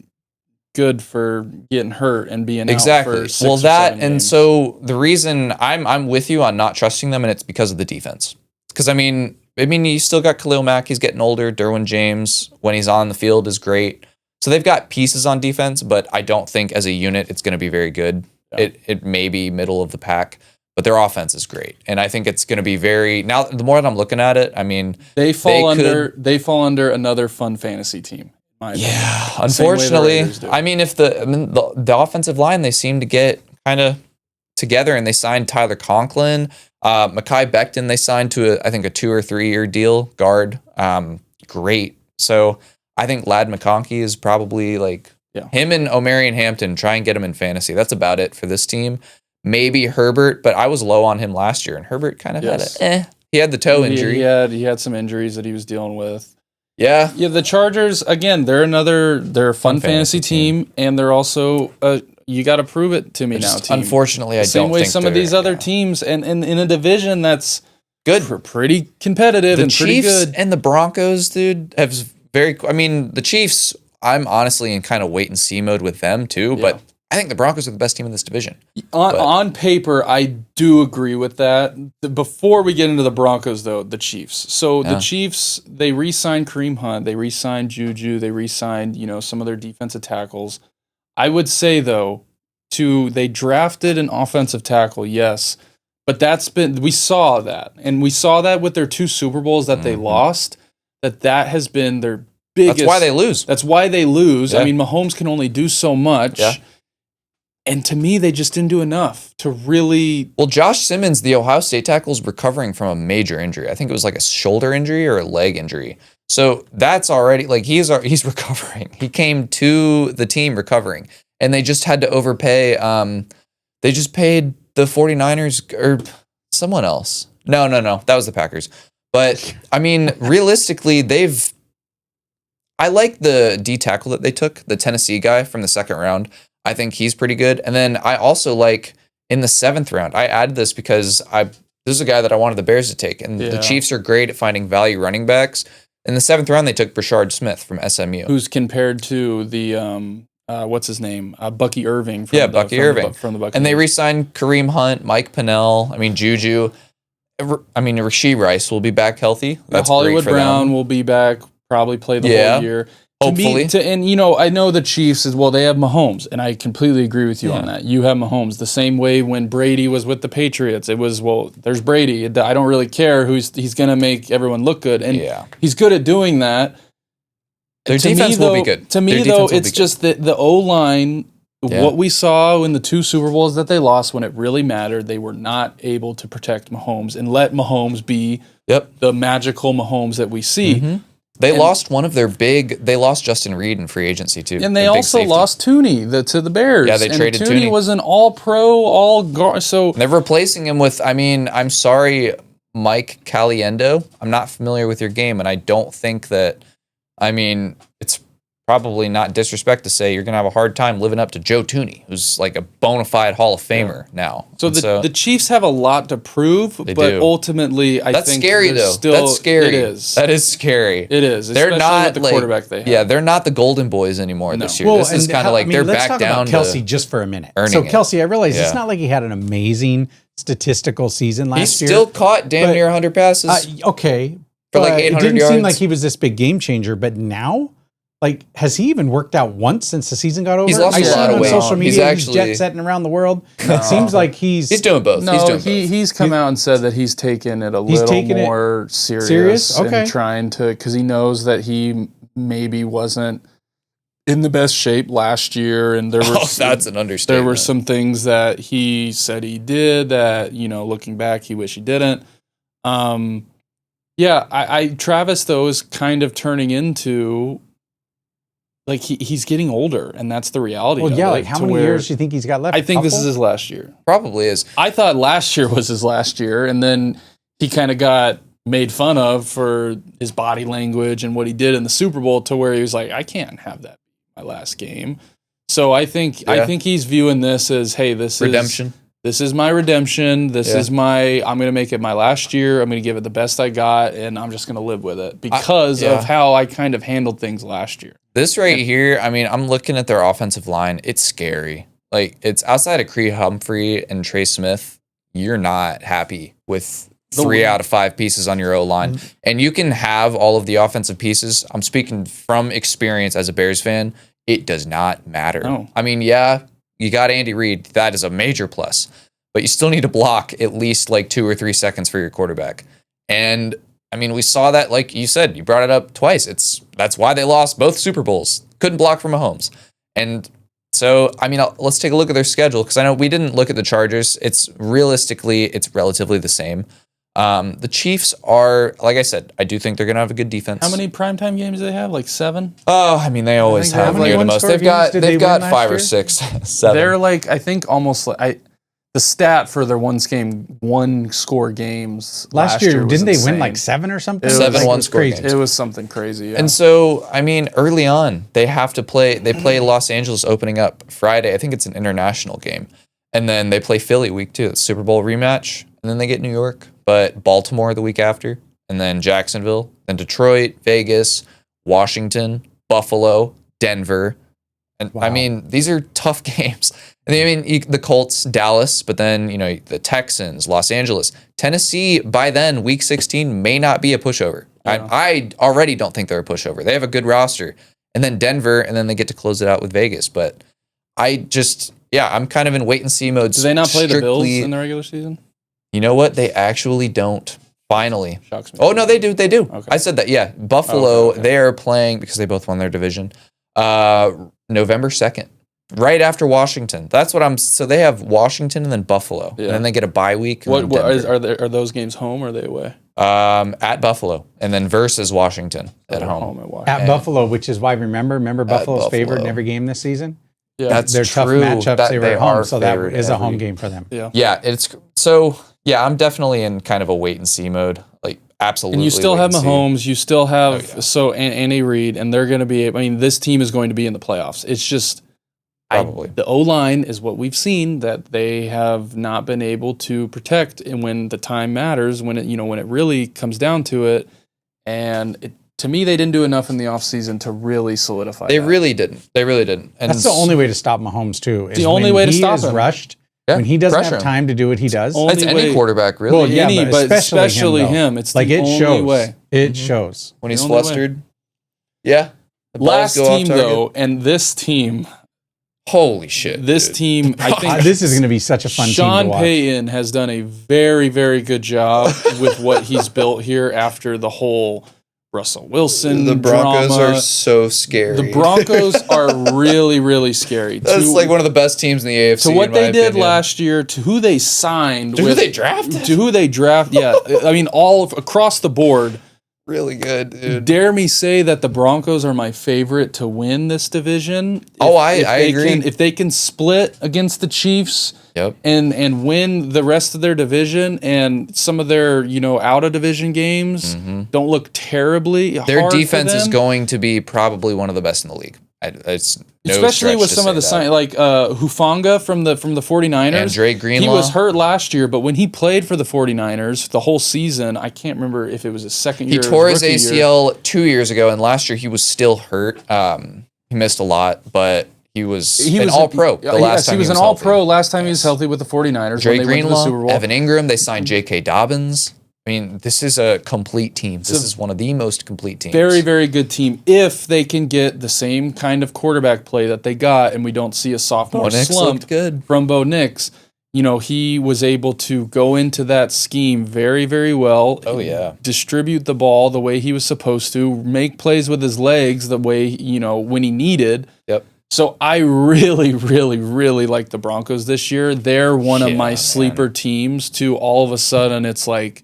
good for getting hurt and being exactly. out for 6 well, or that 7 and games. So the reason I'm with you on not trusting them, and it's because of the defense. Because I mean, you still got Khalil Mack. He's getting older. Derwin James, when he's on the field, is great. So they've got pieces on defense, but I don't think as a unit it's going to be very good. Yeah. It may be middle of the pack, but their offense is great, and I think it's going to be very. Now, the more that I'm looking at it, I mean, they fall under another fun fantasy team. Yeah, unfortunately, I mean, if the offensive line, they seem to get kind of together, and they signed Tyler Conklin, Mekhi Becton. They signed to I think a 2 or 3 year deal, guard. Great. So I think Ladd McConkey is probably him and Omarion Hampton. Try and get him in fantasy. That's about it for this team. Maybe Herbert, but I was low on him last year, and Herbert kind of had he had the toe injury. He had some injuries that he was dealing with. Yeah. The Chargers, again, they're a fun fantasy team, and they're also you got to prove it to me now. Team. Unfortunately, I don't think same way some of these other teams, and in a division that's good, pretty competitive, and pretty Chiefs good. And the Broncos, dude, have I mean, the Chiefs. I'm honestly in kind of wait and see mode with them too, but I think the Broncos are the best team in this division. On paper, I do agree with that. Before we get into the Broncos, though, the Chiefs. So the Chiefs, they re-signed Kareem Hunt, they re-signed Juju, they re-signed some of their defensive tackles. I would say, though, they drafted an offensive tackle, yes, but we saw that, and we saw that with their 2 Super Bowls that they lost. That has been their biggest. That's why they lose. Yeah. I mean, Mahomes can only do so much. Yeah. And to me, they just didn't do enough to really. Well, Josh Simmons, the Ohio State tackle, is recovering from a major injury. I think it was like a shoulder injury or a leg injury. So that's already he's recovering. He came to the team recovering, and they just had to overpay. They just paid the 49ers or someone else. No, that was the Packers. But I mean, realistically, I like the D tackle that they took, the Tennessee guy from the 2nd round. I think he's pretty good. And then I also like in the 7th round, I added this because this is a guy that I wanted the Bears to take. And the Chiefs are great at finding value running backs. In the 7th round, they took Brashard Smith from SMU. Who's compared to the, what's his name? Bucky Irving. From Bucky Irving. From the Buccaneers. And they re-signed Kareem Hunt, Mike Pennell, Juju. Rashee Rice will be back healthy. That's Hollywood great for Brown them. will be back, probably play the whole year. Hopefully. I know the Chiefs they have Mahomes, and I completely agree with you on that. You have Mahomes. The same way when Brady was with the Patriots, it was, there's Brady. I don't really care he's going to make everyone look good. And he's good at doing that. Their defense will be good. To me, though, it's just the O-line, what we saw in the 2 Super Bowls that they lost when it really mattered, they were not able to protect Mahomes and let Mahomes be the magical Mahomes that we see. Mm-hmm. They lost one of their they lost Justin Reed in free agency too. And they also lost Tooney to the Bears. Yeah, they traded Tooney. Tooney was an all-pro, all-guard. So they're replacing him with, I'm sorry, Mike Caliendo. I'm not familiar with your game, and I don't think that, it's probably not disrespect to say you're going to have a hard time living up to Joe Tooney, who's like a bona fide Hall of Famer now. So the Chiefs have a lot to prove, but ultimately I think scary though. That's scary. It is. That is scary. It is. They're not with the quarterback they have. Yeah, they're not the Golden Boys anymore this year. This is kind of like they're back down to Kelsey just for a minute. So Kelsey, I realize it's not like he had an amazing statistical season last year. He still caught damn near 100 passes. Okay. For like 800 yards. It didn't seem like he was this big game changer, but now has he even worked out once since the season got over? He's lost a lot of weight. On social media, he's jet setting around the world. It seems like he's doing both. No, he's come out and said that he's taken it a little more serious? Okay. And trying to, because he knows that he maybe wasn't in the best shape last year, and there were that's an understatement. There were some things that he said he did that looking back, he wished he didn't. Travis though is kind of turning into. He's getting older, and that's the reality. Well, yeah, how many years do you think he's got left? I think this is his last year. Probably is. I thought last year was his last year, and then he kind of got made fun of for his body language and what he did in the Super Bowl, to where he was like, I can't have that be my last game. So I think he's viewing this as, hey, this redemption. This is my redemption. This is I'm going to make it my last year. I'm going to give it the best I got, and I'm just going to live with it because of how I kind of handled things last year. This right here, I mean, I'm looking at their offensive line. It's scary. Like, it's outside of Creed Humphrey and Trey Smith, you're not happy with 3 out of 5 pieces on your O-line. Mm-hmm. And you can have all of the offensive pieces. I'm speaking from experience as a Bears fan. It does not matter. No. I mean, you got Andy Reid. That is a major plus. But you still need to block at least like 2 or 3 seconds for your quarterback. And, I mean, we saw that, like you said, you brought it up twice. That's why they lost both Super Bowls. Couldn't block from Mahomes. And so, I mean, let's take a look at their schedule, because I know we didn't look at the Chargers. It's relatively the same. The Chiefs are, like I said, I do think they're going to have a good defense. How many primetime games do they have? Like 7? Oh, I mean, they always have near the most. They've got 5 or 6, 7. They're like, I think almost like the stat for their one score games last year didn't they win like 7 or something? 7 one-score games. It was something crazy. Yeah. And so, I mean, early on, they play Los Angeles opening up Friday. I think it's an international game. And then they play Philly week 2. It's Super Bowl rematch. And then they get New York, but Baltimore the week after. And then Jacksonville, then Detroit, Vegas, Washington, Buffalo, Denver. And I mean, these are tough games. And I mean, the Colts, Dallas, but then, the Texans, Los Angeles, Tennessee, by then, week 16 may not be a pushover. Yeah. I already don't think they're a pushover. They have a good roster. And then Denver, and then they get to close it out with Vegas. But I'm kind of in wait and see mode. Do they not play the Bills in the regular season? You know what? They actually don't. Finally. Shocks me. Oh, no, they do. They do. Okay. I said that. Yeah. Buffalo, they are playing, because they both won their division, November 2nd. Right after Washington. That's what so they have Washington and then Buffalo. Yeah. And then they get a bye week. Are those games home or are they away? At Buffalo. And then versus Washington at home. At Buffalo, which is why, remember Buffalo's favored in every game this season? Yeah. That's their true. Tough matchups, they were at home, so that is a home game for them. Yeah. I'm definitely in kind of a wait and see mode. Like, absolutely. And you still have Mahomes, you still have Andy Reid, and they're going to be, this team is going to be in the playoffs. It's just, probably. The O-line is what we've seen that they have not been able to protect, and when the time matters, when it really comes down to it, and to me, they didn't do enough in the offseason to really solidify They really didn't. And that's the only way to stop Mahomes, too. The only way to stop him. Rushed. Yeah, when he doesn't have time to do what he does. That's any quarterback, really. Well, yeah, but especially him. It's like, the only shows. way. It shows. When he's flustered. Yeah. Last team, though, and this team. Holy shit. This team, I think. This is going to be such a fun team to watch. Sean Payton has done a very, very good job with what he's built here after the whole Russell Wilson The Broncos drama. Are so scary. The Broncos are really, really scary. That's like one of the best teams in the AFC. To what they did last year, to who they signed. To who they drafted. To who they draft, yeah. All across the board. Really good, dude. Dare me say that the Broncos are my favorite to win this division. I agree. If they can split against the Chiefs and win the rest of their division, and some of their out of division games don't look terribly hard. Their defense is going to be probably one of the best in the league. Especially with some of the sign, like Hufanga from the 49ers. And Dre Greenlaw. He was hurt last year, but when he played for the 49ers the whole season, I can't remember if it was his second year. He tore his ACL 2 years ago, and last year he was still hurt. He missed a lot, but he was an all-pro the last time he was an all-pro last time he was healthy with the 49ers. Dre when they Greenlaw, went to the Super Bowl. Evan Ingram, they signed J.K. Dobbins. I mean, this is a complete team. This is one of the most complete teams. Very, very good team. If they can get the same kind of quarterback play that they got, and we don't see a sophomore slump from Bo Nix, he was able to go into that scheme very, very well. Oh, yeah. Distribute the ball the way he was supposed to, make plays with his legs the way, when he needed. Yep. So I really, really, really like the Broncos this year. They're one of my sleeper teams to all of a sudden it's like,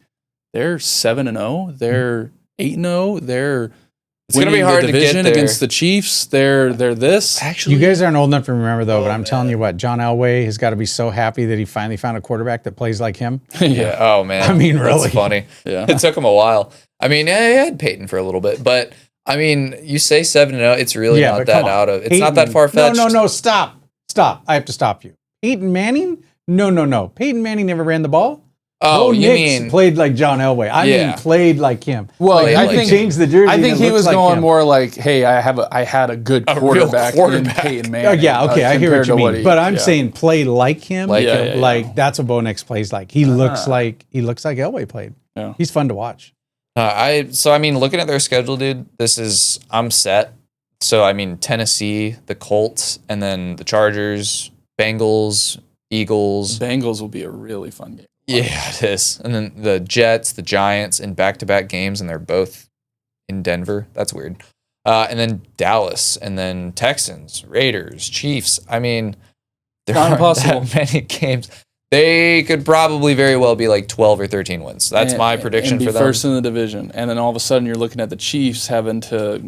they're 7-0. They're 8-0. It's going to be hard to get there. Against the Chiefs. They're this. Actually, you guys aren't old enough to remember, though, but I'm telling you what, John Elway has got to be so happy that he finally found a quarterback that plays like him. Yeah. Oh, man. I mean, really. That's funny. Yeah. It took him a while. I mean, I had Peyton for a little bit, but I mean, you say 7-0, it's really not that out of, it's not that far-fetched. No, stop. I have to stop you. Peyton Manning? No. Peyton Manning never ran the ball. Oh, you Knicks mean played like John Elway? I mean, played like him. Well, like, I think changed the jersey. I think he was like going him. more like, "Hey, I had a good quarterback in Peyton Manning." Oh, yeah, okay, I hear what you mean. But I'm saying play like him. Like that's what Bo Nix plays like. He looks like Elway played. Yeah. He's fun to watch. So I mean, looking at their schedule, dude, I'm set. So I mean, Tennessee, the Colts, and then the Chargers, Bengals, Eagles. Bengals will be a really fun game. Yeah, it is. And then the Jets, the Giants in back-to-back games, and they're both in Denver. That's weird. And then Dallas, and then Texans, Raiders, Chiefs. I mean, there aren't that many games. They could probably very well be like 12 or 13 wins. That's my prediction for them. First in the division, and then all of a sudden you're looking at the Chiefs having to,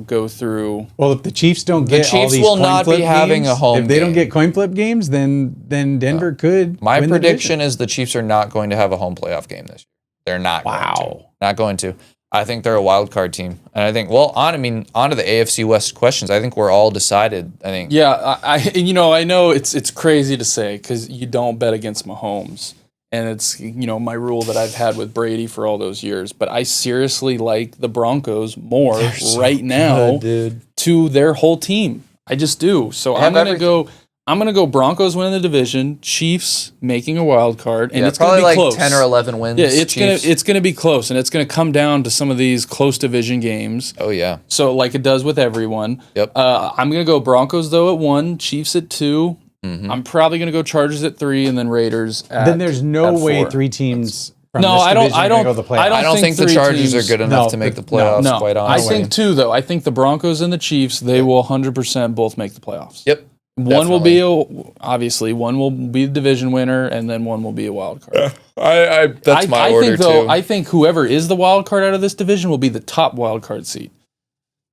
go through. Well, if the Chiefs don't get the Chiefs will not be having a home. If they don't get coin flip games, then Denver could. My prediction is the Chiefs are not going to have a home playoff game this year. They're not. Not going to. I think they're a wild card team, and I think on to the AFC West questions. I think we're all decided. I think. Yeah, I know it's crazy to say because you don't bet against Mahomes, and it's my rule that I've had with Brady for all those years. But I seriously like the Broncos more now to their whole team. I just do. So I'm gonna go. I'm going to go Broncos winning the division, Chiefs making a wild card, and it's going to be like close. 10 or 11 wins. Yeah, it's going to be close, and it's going to come down to some of these close division games. Oh, yeah. So like it does with everyone. Yep. I'm going to go Broncos, though, at 1, Chiefs at 2. Mm-hmm. I'm probably going to go Chargers at 3, and then Raiders at 4. Then there's no way 3 teams... I don't think the Chargers are good enough to make the playoffs, quite honestly. I think 2, though. I think the Broncos and the Chiefs, they will 100% both make the playoffs. Yep. One will be one will be the division winner, and then one will be a wild card. That's my order too. I think whoever is the wild card out of this division will be the top wild card seed.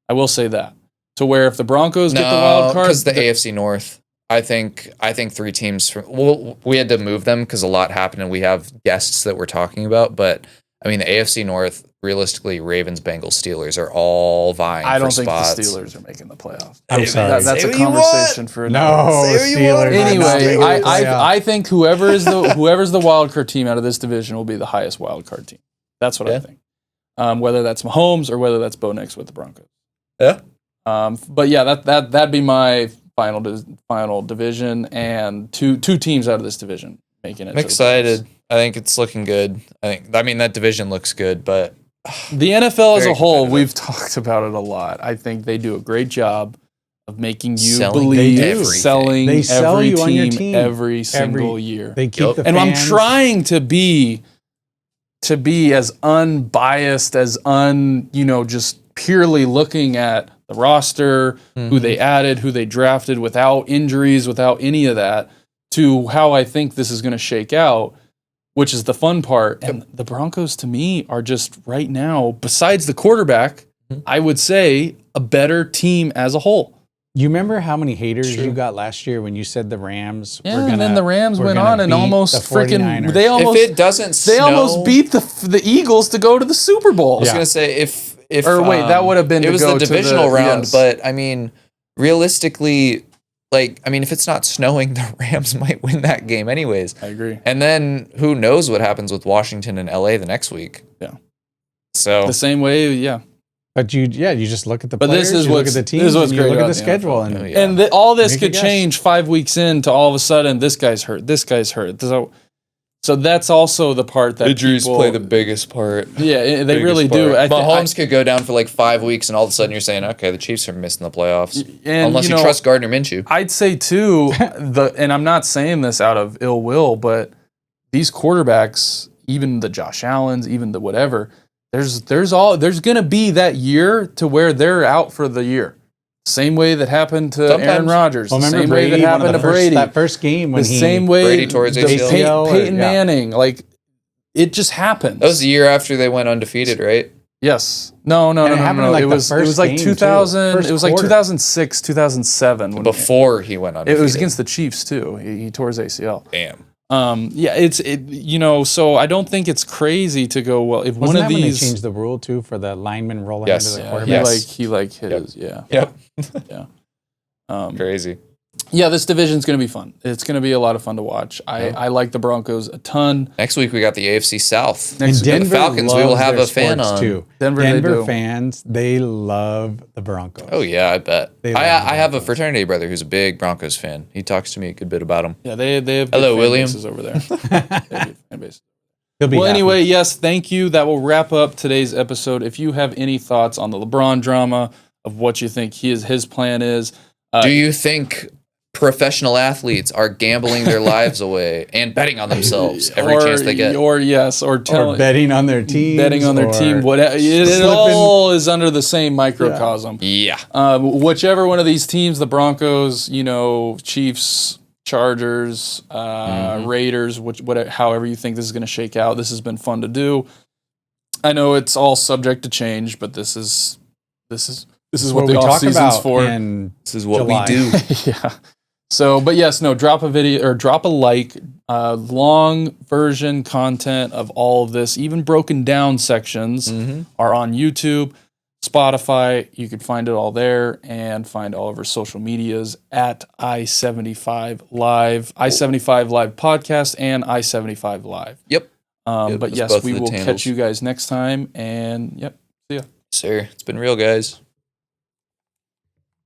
I will say that. To where if the Broncos get the wild card, because the AFC North, I think 3 teams. We had to move them because a lot happened, and we have guests that we're talking about. But I mean, the AFC North, realistically, Ravens, Bengals, Steelers are all vying for spots. I don't think the Steelers are making the playoffs. I'm sorry. That's a conversation for another. No, Steelers. Anyway, I think whoever is the wild card team out of this division will be the highest wild card team. That's what I think. Whether that's Mahomes or whether that's Bo Nix with the Broncos. Yeah. But yeah, that'd be my final division, and two teams out of this division making it. I'm excited. I think it's looking good. I mean that division looks good, but the NFL as a whole, we've talked about it a lot. I think they do a great job of making you believe selling every team on your team every single year. They keep the fans. And I'm trying to be as unbiased as just purely looking at the roster, who they added, who they drafted, without injuries, without any of that, to how I think this is going to shake out, which is the fun part. And the Broncos, to me, are just right now, besides the quarterback, I would say a better team as a whole. You remember how many haters you got last year when you said the Rams? And then the Rams went on and almost freaking. They almost beat the Eagles to go to the Super Bowl. I was going to say if that would have been. It was the divisional round, but I mean, realistically. If it's not snowing, the Rams might win that game anyways. I agree. And then who knows what happens with Washington and LA the next week. Yeah. So the same way, yeah. But you just look at the players, look at the teams, you look at the schedule. And all this could change 5 weeks into all of a sudden, this guy's hurt. So that's also the part that injuries play the biggest part. Yeah, they really do. Mahomes could go down for like 5 weeks, and all of a sudden you're saying, okay, the Chiefs are missing the playoffs. Unless you trust Gardner Minshew. I'd say, too, and I'm not saying this out of ill will, but these quarterbacks, even the Josh Allens, even the whatever, there's going to be that year to where they're out for the year. Same way that happened to Aaron Rodgers. Well, same way that happened to Brady. That first game when same way Brady tore his ACL. Peyton Manning, it just happened. That was the year after they went undefeated, right? Yes. No. Like it was like 2000. It was like 2006, 2007. Before he went undefeated. It was against the Chiefs too. He tore his ACL. Damn. So I don't think it's crazy to go, well, if one of these... When they changed the rule too for the lineman rolling into the quarterback? He hit his, Yep. Yeah. Crazy. Yeah, this division's going to be fun. It's going to be a lot of fun to watch. I like the Broncos a ton. Next week we got the AFC South. And Denver the Falcons, we will have a fan on. Too. Denver fans, they love the Broncos. Oh yeah, I bet. I have a fraternity brother who's a big Broncos fan. He talks to me a good bit about them. Yeah, they have Hello, good William. fan bases over there. Fan base. Anyway, yes, thank you. That will wrap up today's episode. If you have any thoughts on the LeBron drama, of what you think his plan is. Do you think professional athletes are gambling their lives away and betting on themselves every chance they get? Or betting on their team. Betting on their team. It all is under the same microcosm. Yeah. Whichever one of these teams, the Broncos, Chiefs, Chargers, Raiders, however you think this is going to shake out. This has been fun to do. I know it's all subject to change, but this is what the off season's for. This is what we do. Yeah. So, but yes, drop a video or drop a like. Long version content of all of this, even broken down sections, are on YouTube, Spotify. You can find it all there, and find all of our social medias at i75Live, i75Live podcast, and i75Live. Yep. But yes, we will catch you guys next time, and see ya. Sir, it's been real, guys.